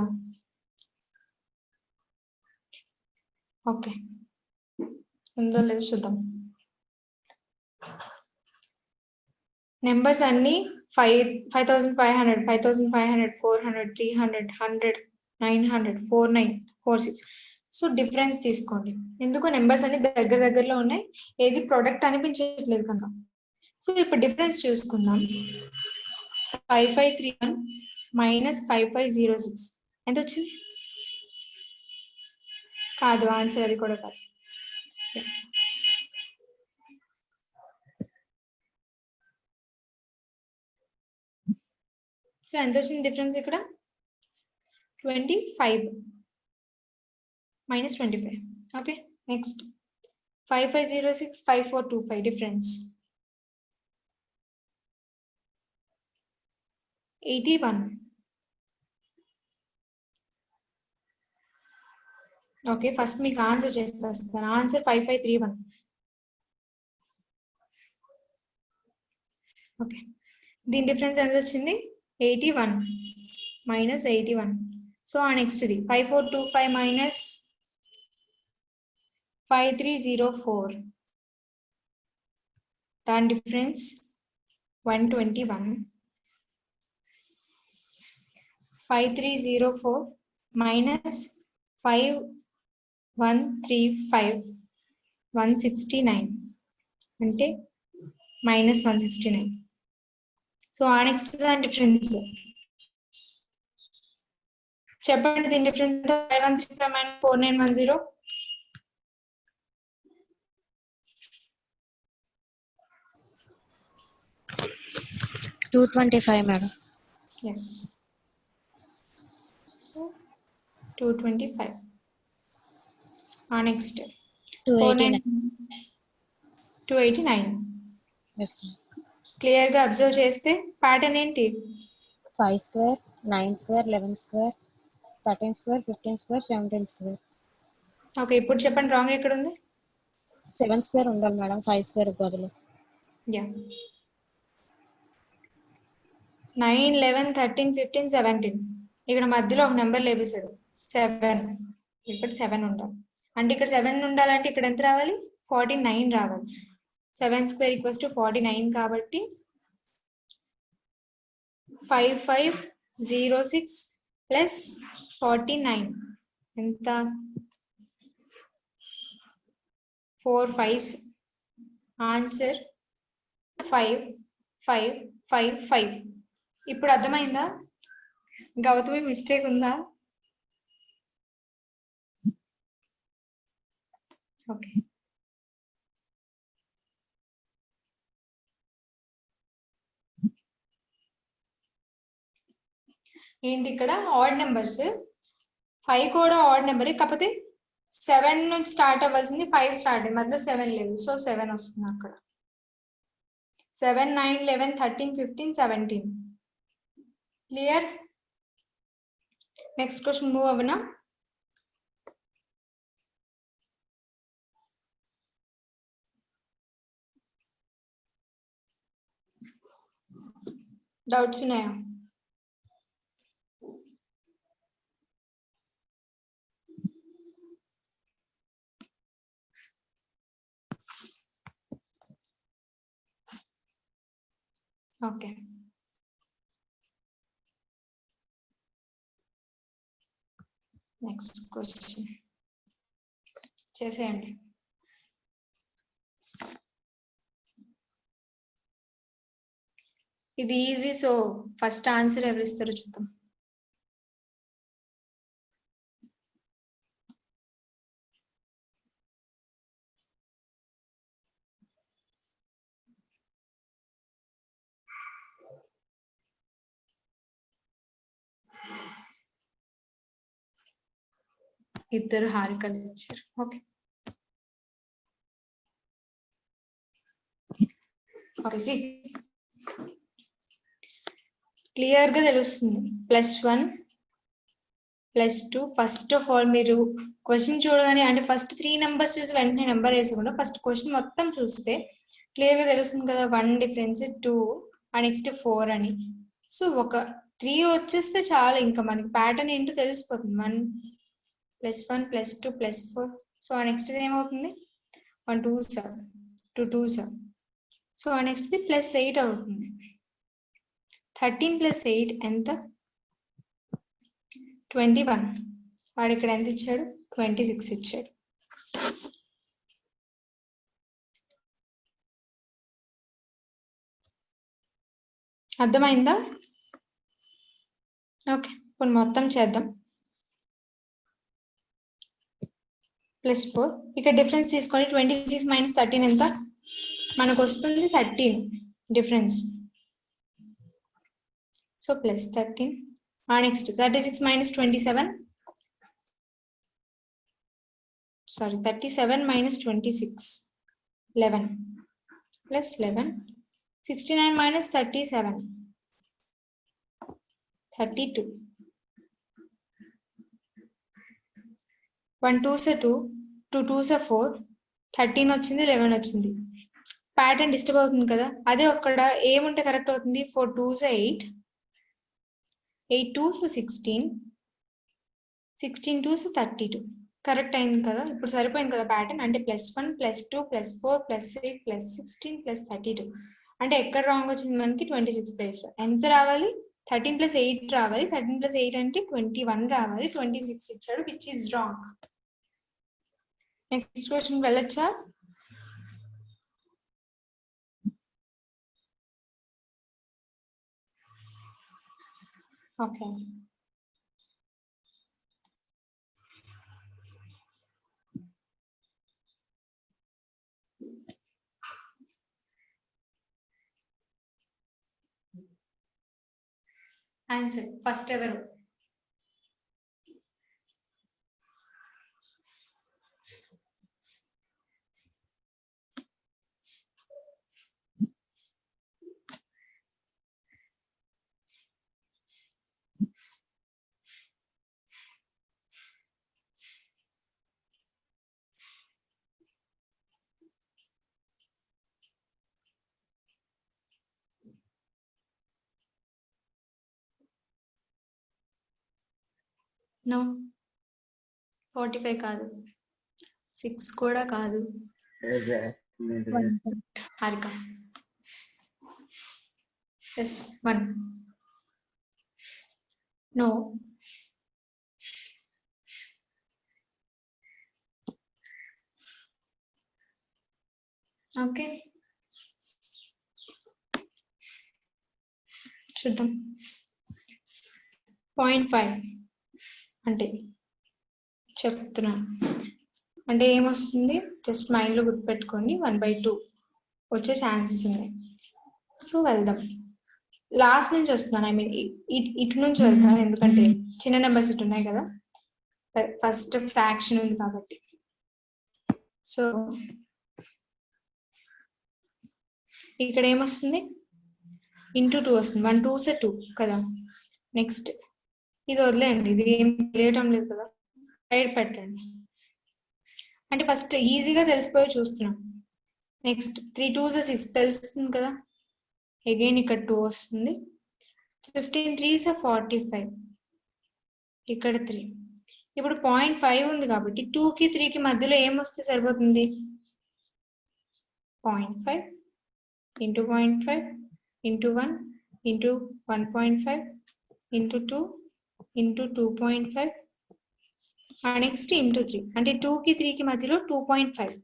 ఓకే, ఉందో లేదో చూద్దాం. నెంబర్స్ అన్ని 5500, 5500, 400, 300, 100, 900, 49, 46. సో డిఫరెన్స్ తీసుకోండి. ఎందుకు నెంబర్స్ అన్ని దగ్గర దగ్గరలో ఉన్నాయి, ఏది ప్రొడక్ట్ అనిపించట్లేదు కనుక. సో ఇప్పుడు డిఫరెన్స్ చూసుకుందాం. 5531 మైనస్ 5506 ఎంత వచ్చింది? కాదు, ఆన్సర్ అది కూడా కాదు. సో ఎంత వచ్చింది డిఫరెన్స్ ఇక్కడ? 25 minus 25. Okay, next 5506, 5425 difference. 81. Okay, first మీకు ఆన్సర్ చేస్తాను. ఆన్సర్ 5531. ఓకే, దీని డిఫరెన్స్ ఎంత వచ్చింది? 81 మైనస్ 81. సో ఆ నెక్స్ట్ ఇది 5425 మైనస్ 5304. దాని డిఫరెన్స్ 121. 5304 మైనస్ 5135 169 అంటే మైనస్ 169. సో ఆ నెక్స్ట్ దాని డిఫరెన్స్ చెప్పండి. దీని difference 5135 minus 4910. 225 madam. Yes, so 225. ఆ నెక్స్ట్ 289. క్లియర్ గా అబ్జర్వ్ చేస్తే ప్యాటర్న్ ఏంటి? 5 square, 9 square, 11 square, 13 square, 15 square, 17 square. Okay, ఇప్పుడు చెప్పండి రాంగ్ ఎక్కడ ఉంది? 7 స్క్వేర్ ఉండాలి మేడం 5 స్క్వేర్ బదులు. యా, 9, 11, 13, 15, 17. ఇక్కడ మధ్యలో ఒక నెంబర్ లేపేశాడు 7. ఇక్కడ 7 ఉండాలి. అంటే ఇక్కడ 7 ఉండాలంటే ఇక్కడ ఎంత రావాలి? 49 రావాలి. 7 స్క్వేర్ ఈక్వల్స్ టు 49 కాబట్టి 5506 ప్లస్ 49 ఎంత? 4 5s. ఆన్సర్ 5555. ఇప్పుడు అర్థమైందా? గౌతమి మిస్టేక్ ఉందా? ఓకే, ఏంటి ఇక్కడ ఆడ్ నెంబర్స్. 5 కూడా ఆడ్ నెంబర్, కాకపోతే 7 నుంచి స్టార్ట్ అవ్వాల్సింది 5 స్టార్ట్ అయ్యింది, మధ్యలో 7 లేదు. సో 7 వస్తుంది అక్కడ. 7, 9, 11, 13, 15, 17. క్లియర్? నెక్స్ట్ క్వశ్చన్ మూవ్ అవ్వనా? డౌట్స్ ఉన్నాయా? ఓకే, నెక్స్ట్ క్వశ్చన్ చేసేయండి. ఇది ఈజీ, సో ఫస్ట్ ఆన్సర్ ఎవరు ఇస్తారో చూద్దాం. ఇద్దరు హారికలు ఇచ్చారు. ఓకే ఓకే క్లియర్ గా తెలుస్తుంది. +1 +2 ఫస్ట్ ఆఫ్ ఆల్ మీరు క్వశ్చన్ చూడగానే అంటే ఫస్ట్ 3 నెంబర్స్ చూసి వెంటనే నెంబర్ వేసకుండా ఫస్ట్ క్వశ్చన్ మొత్తం చూస్తే క్లియర్ గా తెలుస్తుంది కదా. 1 డిఫరెన్స్ 2 నెక్స్ట్ 4 అని. సో ఒక 3 వచ్చేస్తే చాలు, ఇంకా మనకి ప్యాటర్న్ ఏంటో తెలిసిపోతుంది. 1 +1 +2 +4. సో నెక్స్ట్ ఏమవుతుంది 1 2s 2 2s. సో నెక్స్ట్ +8 అవుతుంది. 13 + 8 ఎంత 21. వాడు ఇక్కడ ఎంత ఇచ్చాడు 26 ఇచ్చాడు. అర్థమైందా? ఓకే ఇప్పుడు మొత్తం చేద్దాం. +4 ఇక్కడ డిఫరెన్స్ తీసుకొని 26 - 13 ఎంత మనకు వస్తుంది 13 difference. So +13. Next 36 - 27 sorry 37 - 26 11 +11. 69 - 37 32. 1 2s 2 2 2s 4 13 వచ్చింది 11 వచ్చింది. ప్యాటర్న్ డిస్టర్బ్ అవుతుంది కదా. అదే అక్కడ ఏముంటే కరెక్ట్ అవుతుంది 4 2s 8 8 2s 16 16 2s 32 కరెక్ట్ అయింది కదా. ఇప్పుడు సరిపోయింది కదా ప్యాటర్న్. అంటే +1 +2 +4 +8 +16 +32. అంటే ఎక్కడ రాంగ్ వచ్చింది మనకి 26 ప్లేస్లో. ఎంత రావాలి 13 + 8 రావాలి. 13 + 8 అంటే 21 రావాలి. 26 ఇచ్చాడు which is wrong. Next question వెళ్ళొచ్చా? ఓకే ఆన్సర్ ఫస్ట్ ఎవరు? నో 45 కాదు, 6 కూడా కాదు. హారిక ఎస్ 1. నో ఓకే చూద్దాం. 0.5 అంటే చెప్తున్నా అంటే ఏమొస్తుంది జస్ట్ మైండ్లో గుర్తుపెట్టుకోండి. 1/2 వచ్చే ఛాన్సెస్ ఉన్నాయి. సో వెళ్దాం. లాస్ట్ నుంచి వస్తున్నాను, ఐ మీన్ ఇటు నుంచి వెళ్తాను ఎందుకంటే చిన్న నెంబర్స్ ఇటు ఉన్నాయి కదా. ఫస్ట్ ఫ్రాక్షన్ ఉంది కాబట్టి. సో ఇక్కడ ఏమొస్తుంది ఇంటూ 2 వస్తుంది. 1 2s 2 కదా. నెక్స్ట్ ఇది వదిలేయండి, ఇది ఏం తెలియటం లేదు కదా, సైడ్ పెట్టండి. అంటే ఫస్ట్ ఈజీగా తెలిసిపోయి చూస్తున్నాం. నెక్స్ట్ 3 2s 6 తెలుస్తుంది కదా. అగైన్ ఇక్కడ 2 వస్తుంది. 15 3s 45 ఇక్కడ 3. ఇప్పుడు 0.5 ఉంది కాబట్టి 2కి 3కి మధ్యలో ఏమొస్తే సరిపోతుంది 0.5 into 0.5 into 1 into 1.5 into 2 into 2.5 next into 3 అంటే 2కి 3కి మధ్యలో 2.5.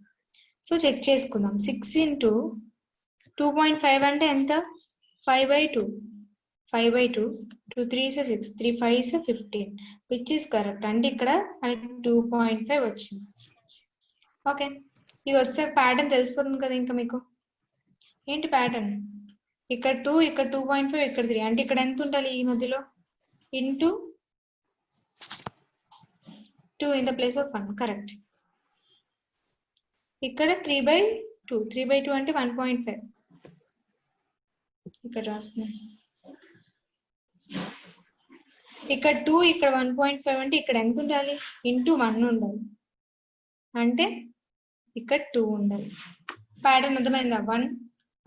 సో చెక్ చేసుకుందాం. 6 into 2.5 అంటే ఎంత 5/2 5/2 2 3s 6 3 5s 15 which is correct. అంటే ఇక్కడ 2.5 వచ్చింది. ఓకే ఇది వచ్చే ప్యాటర్న్ తెలిసిపోతుంది కదా. ఇంకా మీకు ఏంటి ప్యాటర్న్, ఇక్కడ 2 ఇక్కడ 2.5 ఇక్కడ 3 అంటే ఇక్కడ ఎంత ఉండాలి ఈ మధ్యలో into 2 in the place of 1. Correct. ఇక్కడ 3/2. 3/2 అంటే 1.5. ఇక్కడ రాస్తున్నాను. ఇక్కడ 2 ఇక్కడ 1.5 అంటే ఇక్కడ ఎంత ఉండాలి? ఇంటూ 1 ఉండాలి. అంటే ఇక్కడ 2 ఉండాలి. ప్యాటర్న్ అర్థమైందా? 1,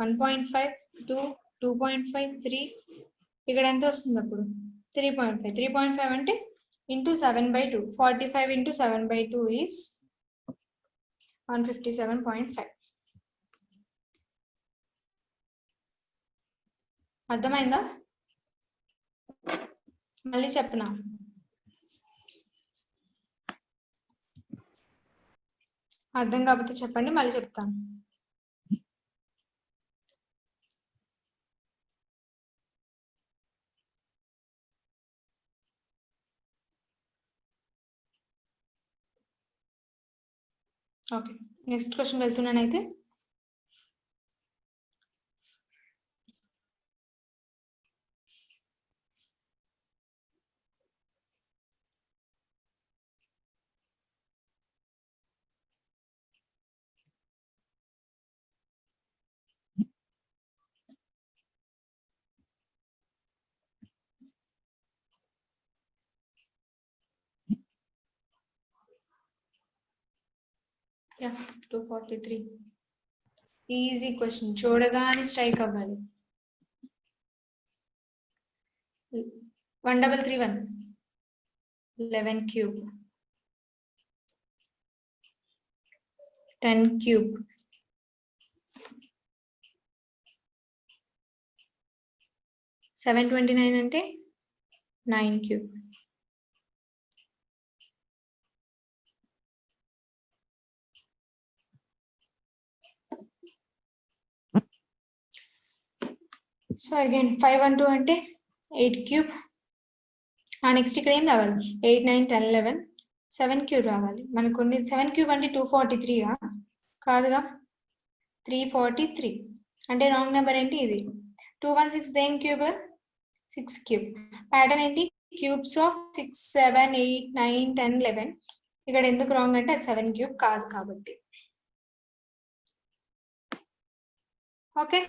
1.5, 2, 2.5, 3. ఇక్కడ ఎంత వస్తుంది అప్పుడు? 3.5. 3.5 అంటే ఇంటూ 7/2. 45 into 7/2 is 157.5. అర్థమైందా? మళ్ళీ చెప్పనా? అర్థం కాకపోతే చెప్పండి, మళ్ళీ చెప్తాను. ఓకే, నెక్స్ట్ క్వశ్చన్ వెళ్తున్నానైతే. Yeah, 243. ఈజీ క్వశ్చన్, చూడగానే స్ట్రైక్ అవ్వాలి. 1331. 11 cube. 10 cube. 729 అంటే 9 cube. సో అగైన్ 512 అంటే 8 cube. నెక్స్ట్ ఇక్కడ ఏం రావాలి? 8, 9, 10, 11. 7 cube రావాలి మనకు. 7 cube అంటే 243 కాదుగా, 343. అంటే రాంగ్ నెంబర్ ఏంటి? ఇది 216. దేని క్యూబ్? 6 cube. ప్యాటర్న్ ఏంటి? Cubes of 6, 7, 8, 9, 10, 11. ఇక్కడ ఎందుకు రాంగ్ అంటే అది 7 cube కాదు కాబట్టి. ఓకే,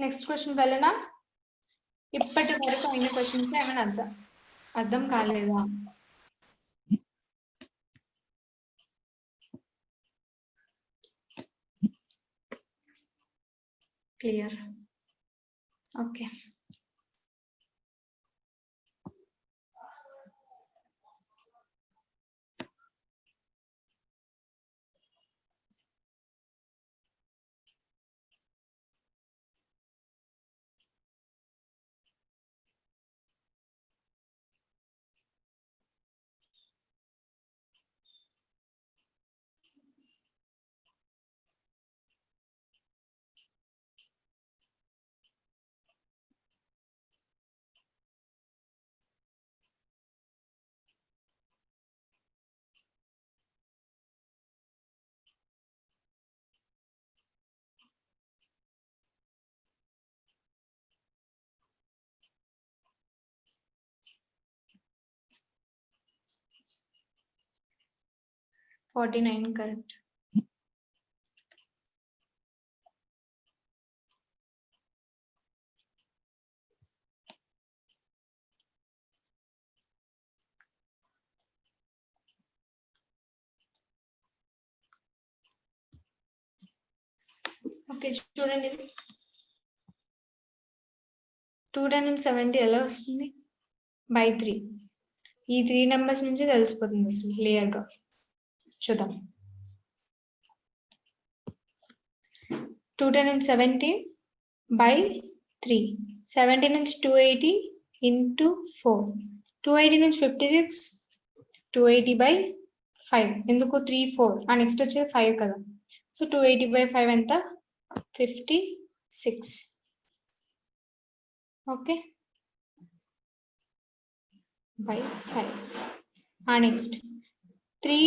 నెక్స్ట్ క్వశ్చన్ వెళ్ళనా? ఇప్పటి వరకు అయిన క్వశ్చన్స్ ఏమైనా అర్థం కాలేదా? క్లియర్? Okay, $49 correct. ఓకే, చూడండి. 270 ఎలా వస్తుంది? by 3. ఈ 3 నెంబర్స్ నుంచి తెలిసిపోతుంది అసలు క్లియర్గా. చూద్దాం. 270 by 3. 70 నుంచి 280 into 4. 280 నుంచి 56. 280 by 5. ఎందుకు 3, 4. నెక్స్ట్ వచ్చేది 5 కదా. సో 280 by 5 ఎంత? 56. Okay, by 5. నెక్స్ట్ 3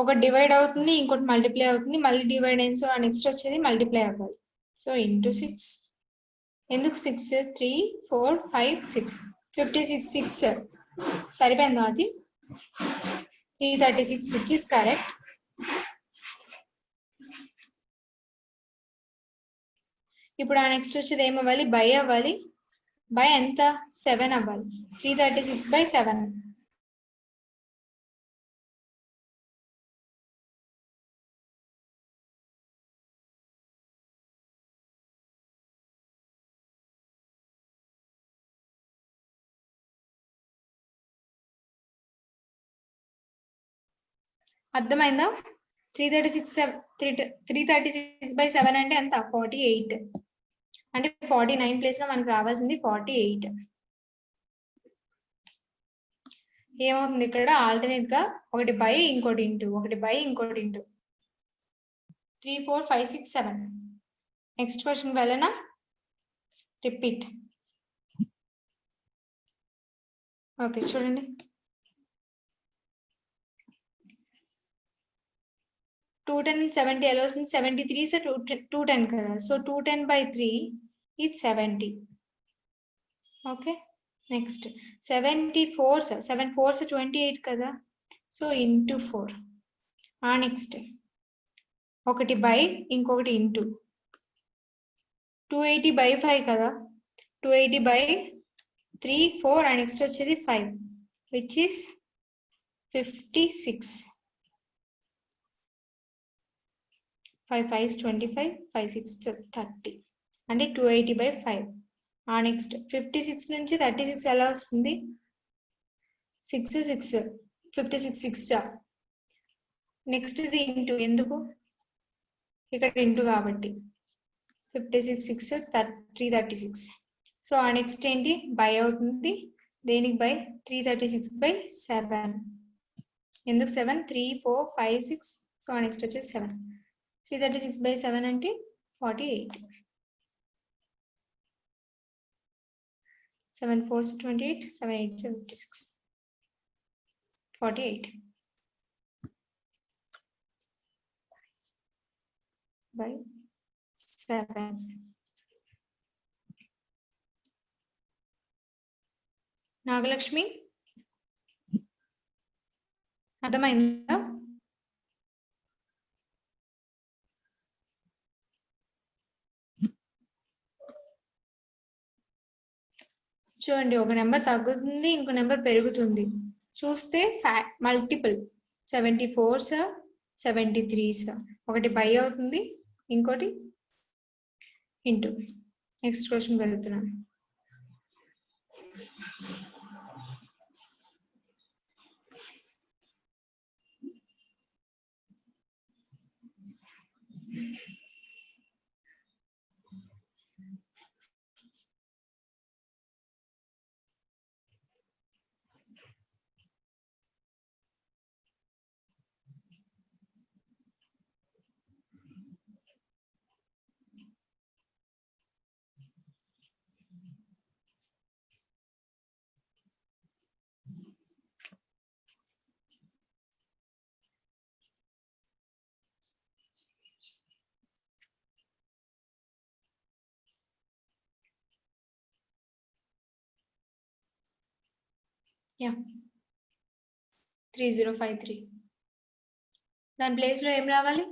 ఒక డివైడ్ అవుతుంది, ఇంకోటి మల్టిప్లై అవుతుంది, మళ్ళీ డివైడ్ అయింది. సో నెక్స్ట్ వచ్చేది మల్టిప్లై అవ్వాలి. So into 6. ఎందుకు 6? 3, 4, 5, 6. 56. 6 సరిపోయిందా? అది 336 which is correct. ఇప్పుడు ఆ నెక్స్ట్ వచ్చేది ఏమవ్వాలి, బై అవ్వాలి. బై ఎంత, 7 అవ్వాలి. 336/7. అర్థమైందా? 336/7 అంటే ఎంత, 48. అంటే 49 ప్లేస్ లో మనకు రావాల్సింది 48. ఏమవుతుంది ఇక్కడ ఆల్టర్నేట్ గా ఒకటి బై ఇంకోటి ఇంటూ, ఒకటి బై ఇంకోటి ఇంటూ. 3 4 5 6 7. నెక్స్ట్ క్వశ్చన్ వెళ్ళనా, రిపీట్. ఓకే చూడండి, 210 70 ఎలా వస్తుంది, 73 సో 210 కదా, సో 210/3 is 70. ఓకే నెక్స్ట్ 74 7 4 28 కదా, సో ఇంటూ 4. నెక్స్ట్ ఒకటి బై ఇంకొకటి ఇంటూ. 280/5 కదా, 280/3 4 అండ్ నెక్స్ట్ వచ్చేది 5 విచ్ ఇస్ 56. 5 5 is 25, 5 6 30 అంటే 280/5. నెక్స్ట్ 56 నుంచి 36 ఎలా వస్తుంది, 6 6 56 6. నెక్స్ట్ ఇది ఇంటూ, ఎందుకు ఇక్కడ ఇంటూ కాబట్టి 56 6 336. సో నెక్స్ట్ ఏంటి, బై అవుతుంది. దేనికి బై, 336/7. ఎందుకు 7, 3 4 5 6. సో నెక్స్ట్ వచ్చేసి 7. 336/7 అంటే 48. 7 4 28, 7 8 56, 48 by 7. నాగలక్ష్మి అర్థమైందా? చూడండి, ఒక నెంబర్ తగ్గుతుంది, ఇంకో నెంబర్ పెరుగుతుంది. చూస్తే మల్టిపుల్ 74s 73s. ఒకటి బై అవుతుంది, ఇంకోటి ఇంటూ. నెక్స్ట్ క్వశ్చన్ వెళ్తున్నాను. యా 3053. దాని ప్లేస్ లో ఏం రావాలి,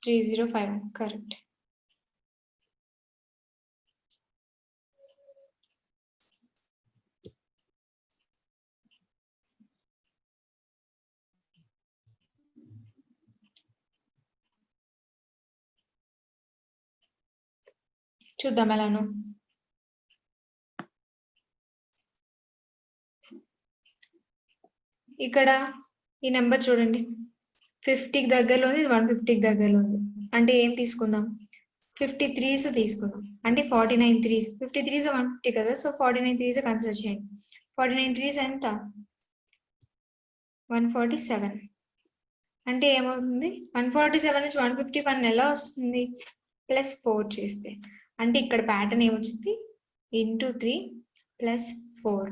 305. కరెక్ట్. చూద్దాం ఎలానో. ఇక్కడ ఈ నెంబర్ చూడండి, 50కి దగ్గరలో ఉంది, 150కి దగ్గరలో ఉంది. అంటే ఏం తీసుకుందాం, 53s తీసుకుందాం. అంటే 49 3s, 53s 150 కదా, సో 49 3s కన్సిడర్ చేయండి. 49 3s ఎంత, 147. అంటే ఏమవుతుంది, 147 నుంచి 151 ఎలా వస్తుంది, +4 చేస్తే. అంటే ఇక్కడ ప్యాటర్న్ ఏమొచ్చింది, ఇంటూ 3 +4.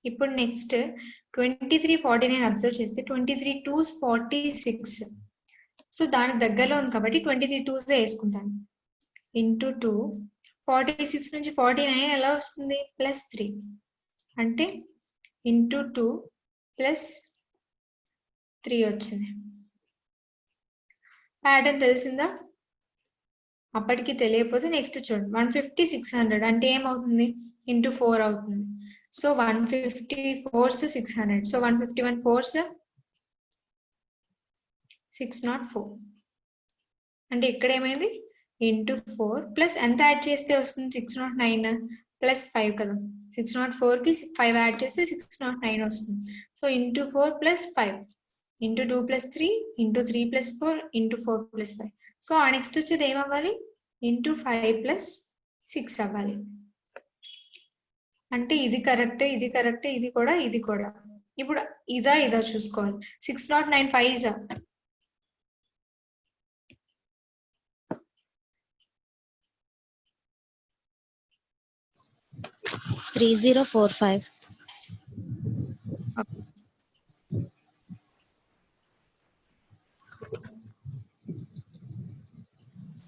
ఇప్పుడు నెక్స్ట్ 23 49 అబ్జర్వ్ చేస్తే 23 2s 46. సో దానికి దగ్గరలో ఉంది కాబట్టి 23 2s వేసుకుంటాను. ఇంటూ 2 46 నుంచి 49 ఎలా వస్తుంది? +3 అంటే ఇంటూ 2 +3 వచ్చింది. ప్యాటర్న్ తెలిసిందా? అప్పటికి తెలియకపోతే నెక్స్ట్ చూడండి. 150 600 అంటే ఏమవుతుంది? ఇంటూ 4 అవుతుంది. So 150 4s 600. So 151 4s 604. అంటే ఇక్కడ ఏమైంది? ఇంటూ 4 ప్లస్ ఎంత యాడ్ చేస్తే వస్తుంది? 609 ప్లస్ 5 కదా. 604కి 5 యాడ్ చేస్తే 609 వస్తుంది. So into 4 plus 5 into 2 plus 3 into 3 plus 4 into 4 plus 5. So ఆ నెక్స్ట్ వచ్చేది ఏమవ్వాలి? ఇంటూ 5 ప్లస్ 6 అవ్వాలి. అంటే ఇది కరెక్ట్, ఇది కరెక్ట్, ఇది కూడా, ఇది కూడా. ఇప్పుడు ఇదా చూసుకోవాలి. 609 5 3045.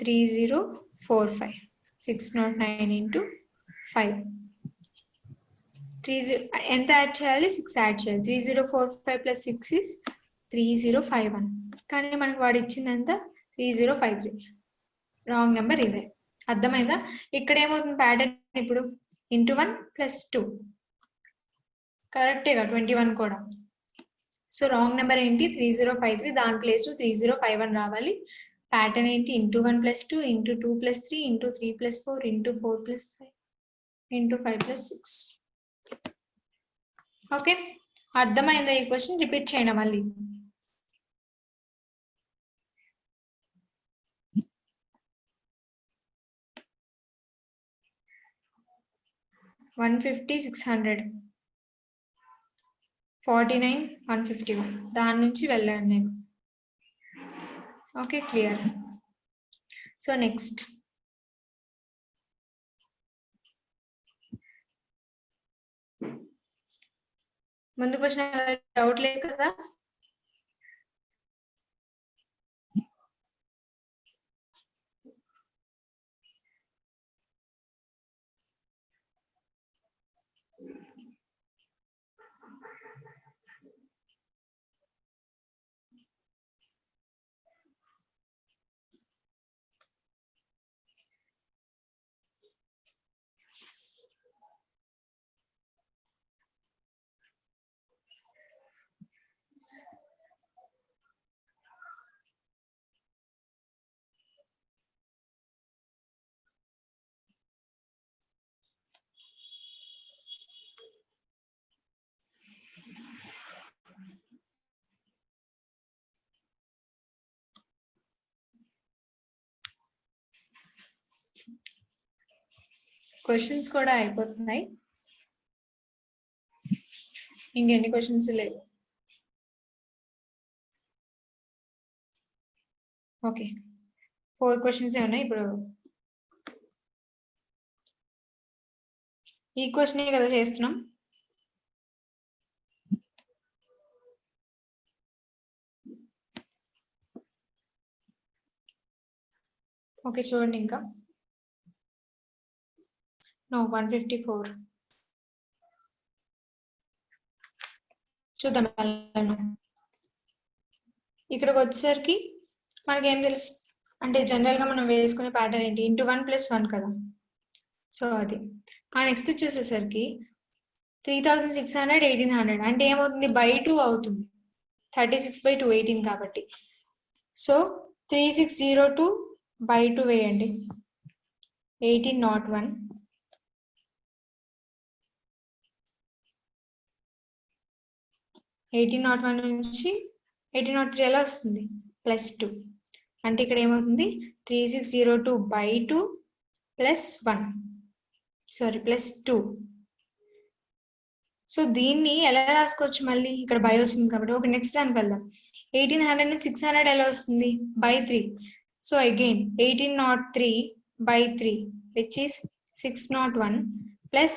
3045. 609 into 5. 30 ఎంత యాడ్ చేయాలి? 6 యాడ్ చేయాలి. 3045 plus 6 is 3051. కానీ మనకు వాడు ఇచ్చింది ఎంత? 3053. రాంగ్ నెంబర్ ఇదే. అర్థమైందా? ఇక్కడ ఏమవుతుంది ప్యాటర్న్? ఇప్పుడు ఇంటూ 1 ప్లస్ 2 కరెక్టేగా 21 కూడా. సో రాంగ్ నెంబర్ ఏంటి? 3053. దాని ప్లేస్ 3051 రావాలి. ప్యాటర్న్ ఏంటి? Into 1 plus 2 into 2 plus 3 into 3 plus 4 into 4 plus 5 into 5 plus 6. Okay, అర్థమైందా? ఈ క్వశ్చన్ రిపీట్ చేయండి మళ్ళీ. $150 600 49 151 దాని నుంచి వెళ్ళాను నేను. Okay, clear. సో నెక్స్ట్ ముందు క్వశ్చన్ డౌట్ లేదు కదా? క్వశ్చన్స్ కూడా అయిపోతున్నాయి. ఇంకెన్ని క్వశ్చన్స్ లేవు. ఓకే, 4 క్వశ్చన్స్ ఉన్నాయి. ఇప్పుడు ఈ క్వశ్చనే కదా చేస్తున్నాం. ఓకే చూడండి. ఇంకా 154 చూద్దాం. ఇక్కడికి వచ్చేసరికి మనకి ఏం తెలుసు అంటే జనరల్ గా మనం వేసుకునే ప్యాటర్న్ ఏంటి? ఇంటూ 1 ప్లస్ 1 కదా. సో అది నెక్స్ట్ చూసేసరికి 3600 1800 అంటే ఏమవుతుంది? బై 2 అవుతుంది. 36/2 18 కాబట్టి. సో 3602 by 2 వేయండి. 1801 1801 నుంచి 1803 ఎలా వస్తుంది? +2 అంటే ఇక్కడ ఏమవుతుంది? 3602 by 2 +1 సారీ +2. సో దీన్ని ఎలా రాసుకోవచ్చు? మళ్ళీ ఇక్కడ బై వస్తుంది కాబట్టి. ఓకే, నెక్స్ట్ దానికి వెళ్దాం. 1800 నుంచి 600 ఎలా వస్తుంది? by 3. So again 1803 by 3 which is 601 plus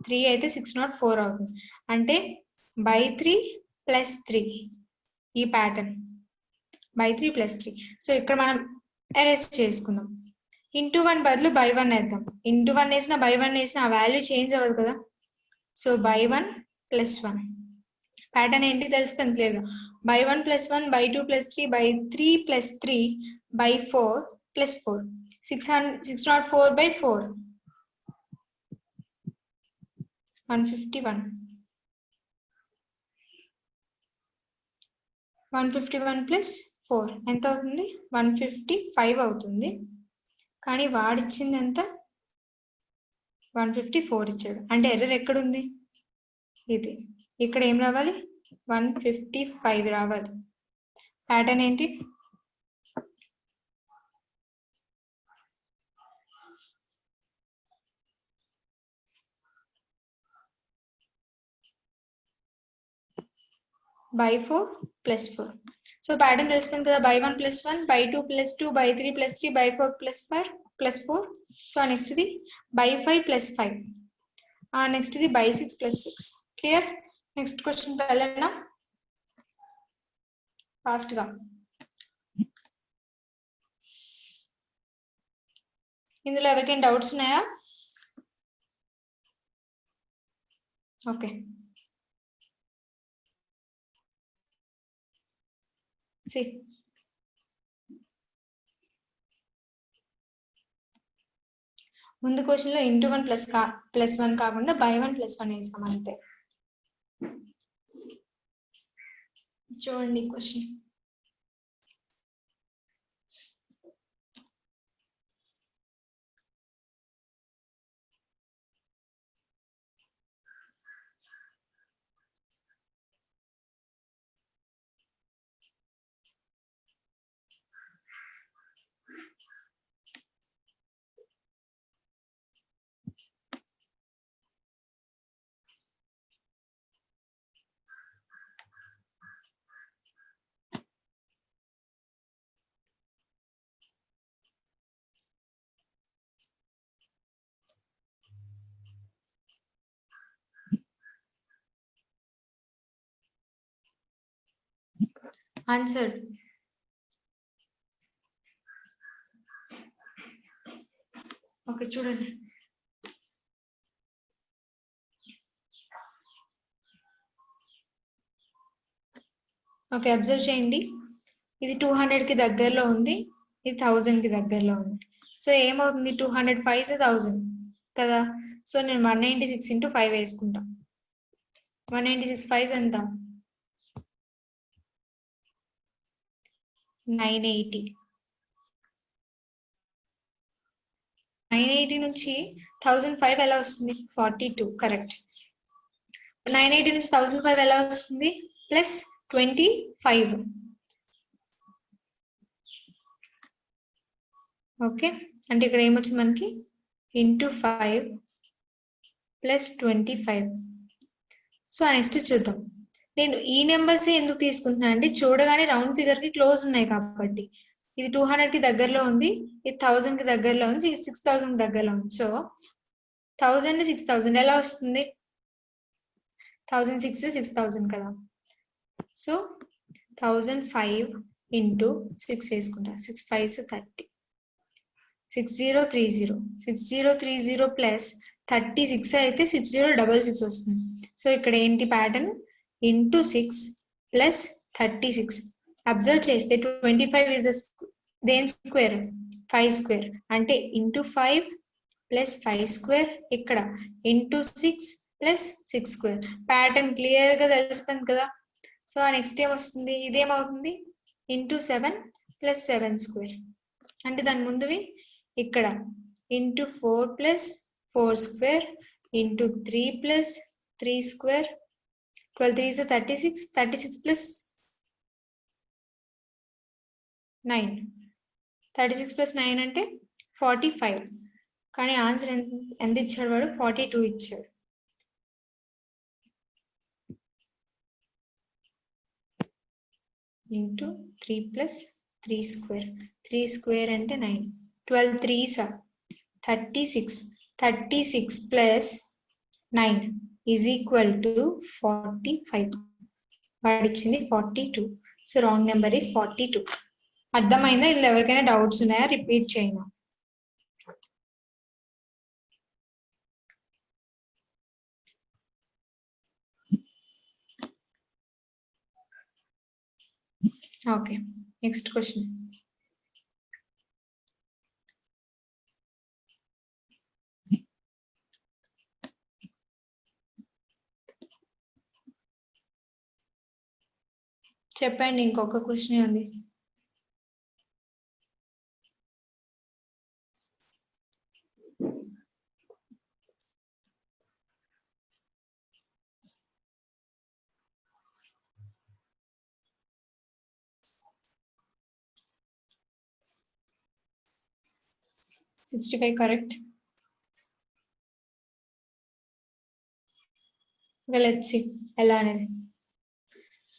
3 అయితే 604 అవుతుంది. అంటే by 3 plus 3 ఈ ప్యాటర్న్ by 3 plus 3. సో ఇక్కడ మనం అరెస్ట్ చేసుకుందాం. ఇంటూ 1 బదులు బై 1 వేద్దాం. ఇంటూ 1 వేసిన బై 1 వేసిన ఆ వాల్యూ చేంజ్ అవ్వదు కదా. సో బై 1 ప్లస్ 1 ప్యాటర్న్ ఏంటి తెలుస్తుంది క్లియర్గా. By 1 plus 1 by 2 plus 3 by 3 plus 3 by 4 plus 4 604 by 4 151 151 plus 4 ఎంత అవుతుంది 155 అవుతుంది. కానీ వాడిచ్చింది ఎంత 154 ఇచ్చాడు. అంటే ఎర్రర్ ఎక్కడుంది ఇది. ఇక్కడ ఏం రావాలి 155 రావాలి. ప్యాటర్న్ ఏంటి by 4 plus 4. So pattern తెలుసుకుంది కదా. by 1 plus 1 by 2 plus 2 by 3 plus 3 by 4 plus 5 plus 4. So next ఇది by 5 plus 5. Next ఇది by 6 plus 6. Clear? Next question వెళ్ళనా ఫాస్ట్ గా. ఇందులో ఎవరికైనా డౌట్స్ ఉన్నాయా? ఓకే see ముందు క్వశ్చన్ లో ఇంటూ 1 ప్లస్ 1 కాకుండా బై 1 ప్లస్ 1 వేసాం అంతే. చూడండి క్వశ్చన్. ఆన్సర్ ఓకే చూడండి. ఓకే అబ్జర్వ్ చేయండి. ఇది 200 కి దగ్గరలో ఉంది, ఇది 1000 కి దగ్గరలో ఉంది. సో ఏమవుతుంది 200 5 1000 కదా. సో నేను 196 into 5 వేసుకుంటా. 196 5 ఎంత 980. 980 నుంచి 1005 ఎలా వస్తుంది 42 కరెక్ట్. 980 నుంచి 1005 ఎలా వస్తుంది ప్లస్ 25. ఓకే అంటే ఇక్కడ ఏమొచ్చింది మనకి ఇంటూ 5 ప్లస్ 25. సో నెక్స్ట్ చూద్దాం. నేను ఈ నెంబర్స్ ఎందుకు తీసుకుంటున్నాను అంటే చూడగానే రౌండ్ ఫిగర్ కి క్లోజ్ ఉన్నాయి కాబట్టి. ఇది 200 కి దగ్గరలో ఉంది, ఇది 1000 కి దగ్గరలో ఉంది, ఇది 6000 కి దగ్గరలో ఉంది. సో 1000 6000 ఎలా వస్తుంది 1006 6000 కదా. సో 1005 into 6 వేసుకుంటా. 6 5 30 6030 6030 ప్లస్ 36 అయితే 6066 వస్తుంది. సో ఇక్కడ ఏంటి ప్యాటర్న్ ఇంటూ 6 ప్లస్ 36. అబ్జర్వ్ చేస్తే 25 ఇస్ దేని స్క్వేర్ 5 స్క్వేర్ అంటే ఇంటూ 5 ప్లస్ 5 స్క్వేర్, ఇక్కడ into 6 plus 6 square. Pattern clear గా తెలిసిపోయింది కదా. సో నెక్స్ట్ ఏమొస్తుంది ఇదేమవుతుంది ఇంటూ 7 ప్లస్ 7 స్క్వేర్ అంటే దాని ముందువి ఇక్కడ into 4 plus 4 square into 3 plus 3 square 12 3 is 36 36 plus 9 36 plus 9 అంటే 45. కానీ ఆన్సర్ ఎంత ఇచ్చాడు వాడు 42 ఇచ్చాడు. ఇంటూ 3 ప్లస్ 3 స్క్వేర్ 3 స్క్వేర్ అంటే 9 12 3s 36 36 plus 9 is equal to 45. వాడు ఇచ్చింది 42. So wrong number is 42. అర్థమైందా? ఇలా ఎవరికైనా డౌట్స్ ఉన్నాయా రిపీట్ చేయనా? Okay, next question. చెప్పండి, ఇంకొక క్వశ్చన్ ఉంది. $65 కరెక్ట్. లెట్స్ సీ ఎలా అనేది.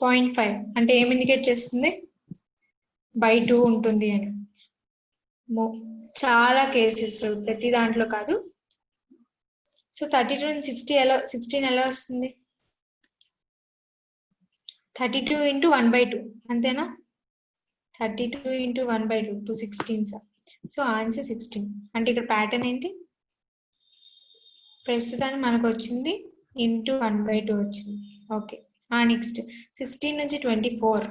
0.5 అంటే ఏం ఇండికేట్ చేస్తుంది? బై 2 ఉంటుంది అని. చాలా కేసెస్ లో, ప్రతి దాంట్లో కాదు. సో 32 and 16 ఎలా వస్తుంది? 32 into 1/2 అంతేనా? 32 into 1/2 216. So answer 16. అంటే ఇక్కడ ప్యాటర్న్ ఏంటి? ప్రస్తుతానికి మనకు వచ్చింది ఇంటూ 1/2 వచ్చింది. ఓకే, నెక్స్ట్ 16 నుంచి 24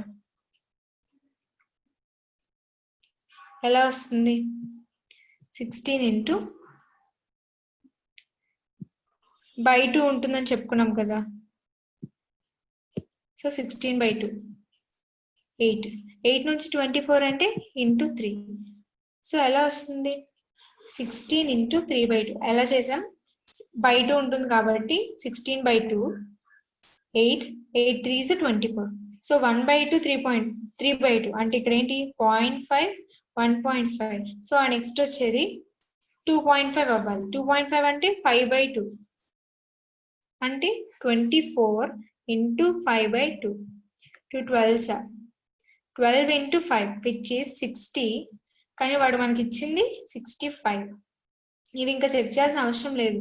ఎలా వస్తుంది? 16 into బై 2 ఉంటుందని చెప్పుకున్నాం కదా. సో 16/2 8 నుంచి 24 అంటే ఇంటూ 3. సో ఎలా వస్తుంది? 16 into 3/2 ఎలా చేసాం? బై 2 ఉంటుంది కాబట్టి 16/2 8 3 is 24. సో 1/2 3/2 అంటే ఇక్కడ ఏంటి? 0.5 1.5. సో నెక్స్ట్ వచ్చేది 2.5 అవ్వాలి. 2.5 అంటే 5/2 అంటే 24 into 5/2 2 12s 12 into 5 which is 60. కానీ వాడు మనకి ఇచ్చింది 65. ఇవి ఇంకా చెక్ చేయాల్సిన అవసరం లేదు.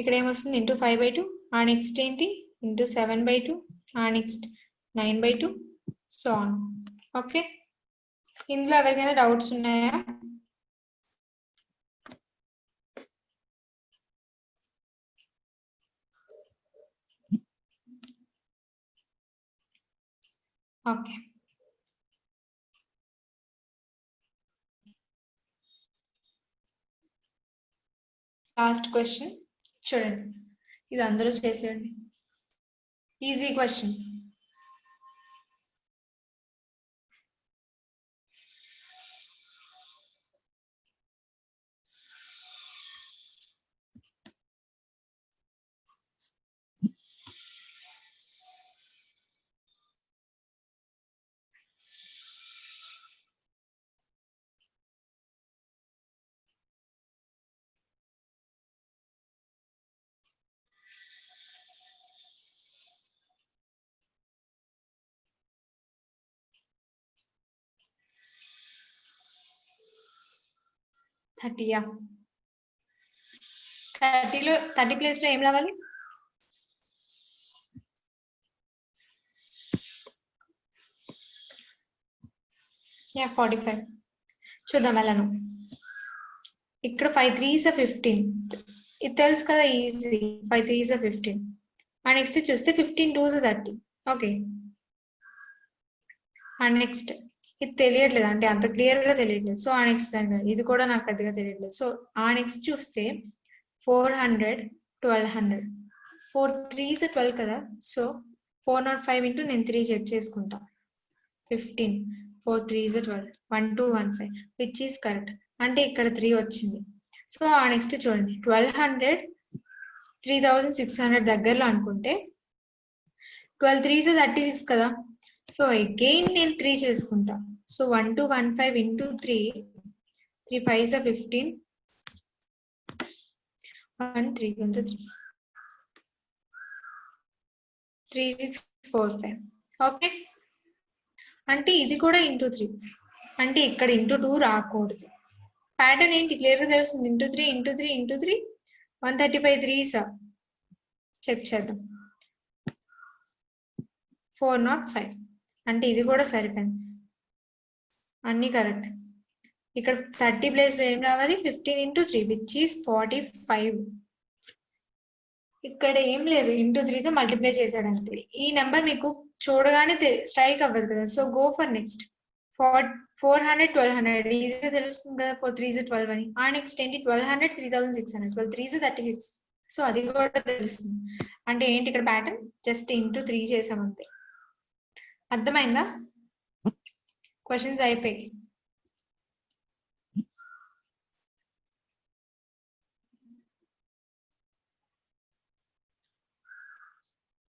ఇక్కడ ఏమొస్తుంది? ఇంటూ 5/2. నెక్స్ట్ ఏంటి? Into 7/2. Next 9/2. So on. Okay, ఇందులో ఎవరికైనా డౌట్స్ ఉన్నాయా? ఓకే, లాస్ట్ క్వశ్చన్ చూడండి. ఇది అందరూ చేసేయండి. Easy question. థర్టీయా? 30 ప్లేస్ లో ఏం రావాలి? యా 45. చూద్దాం ఎలాను. ఇక్కడ 5 3s 15. ఇది తెలుసు కదా, ఈజీ. 5 3s 15. నెక్స్ట్ చూస్తే 15 2s 30. ఓకే, నెక్స్ట్ ఇది తెలియట్లేదు, అంటే అంత క్లియర్ గా తెలియట్లేదు. సో నెక్స్ట్ ఇది కూడా నాకు పెద్దగా తెలియట్లేదు. సో నెక్స్ట్ చూస్తే 400 1200 4 3s 12 కదా. సో 405 ఇంటూ నేను 3 చెక్ చేసుకుంటా. 15 4 3s 12 1215 విచ్ ఈస్ కరెక్ట్. అంటే ఇక్కడ 3 వచ్చింది. సో నెక్స్ట్ చూడండి, 1200 3600 దగ్గరలో అనుకుంటే 12 3s 36 కదా. సో అగైన్ నేను 3 చేసుకుంటా. So 1215 into 3 3 5s 15 1 3 1 3 3645. ఓకే, అంటే ఇది కూడా ఇంటూ 3. అంటే ఇక్కడ ఇంటూ 2 రాకూడదు. ప్యాటర్న్ ఏంటి? క్లియర్ గా తెలుస్తుంది. Into 3 into 3 into 3 135 3s. Check చేద్దాం. 405 అంటే ఇది కూడా సరిపోయింది, అన్ని కరెక్ట్. ఇక్కడ 30 ప్లేస్ లో ఏం రావాలి? 15 ఇంటూ 3 విచ్ ఈస్ 45. ఇక్కడ ఏం లేదు, ఇంటూ 3తో మల్టిప్లై చేశాడు అంతే. ఈ నెంబర్ మీకు చూడగానే స్ట్రైక్ అవ్వదు కదా, సో గో ఫర్ నెక్స్ట్. 400 1200 ఈజీగా తెలుస్తుంది కదా, 4 3 12 అని. ఆ నెక్స్ట్ ఏంటి 1200 3600, 12 3 36. సో అది కూడా తెలుస్తుంది. అంటే ఏంటి ఇక్కడ ప్యాటర్న్, జస్ట్ ఇంటూ 3 చేసాం అంతే. అర్థమైందా? క్వశ్చన్స్ అయిపోయి.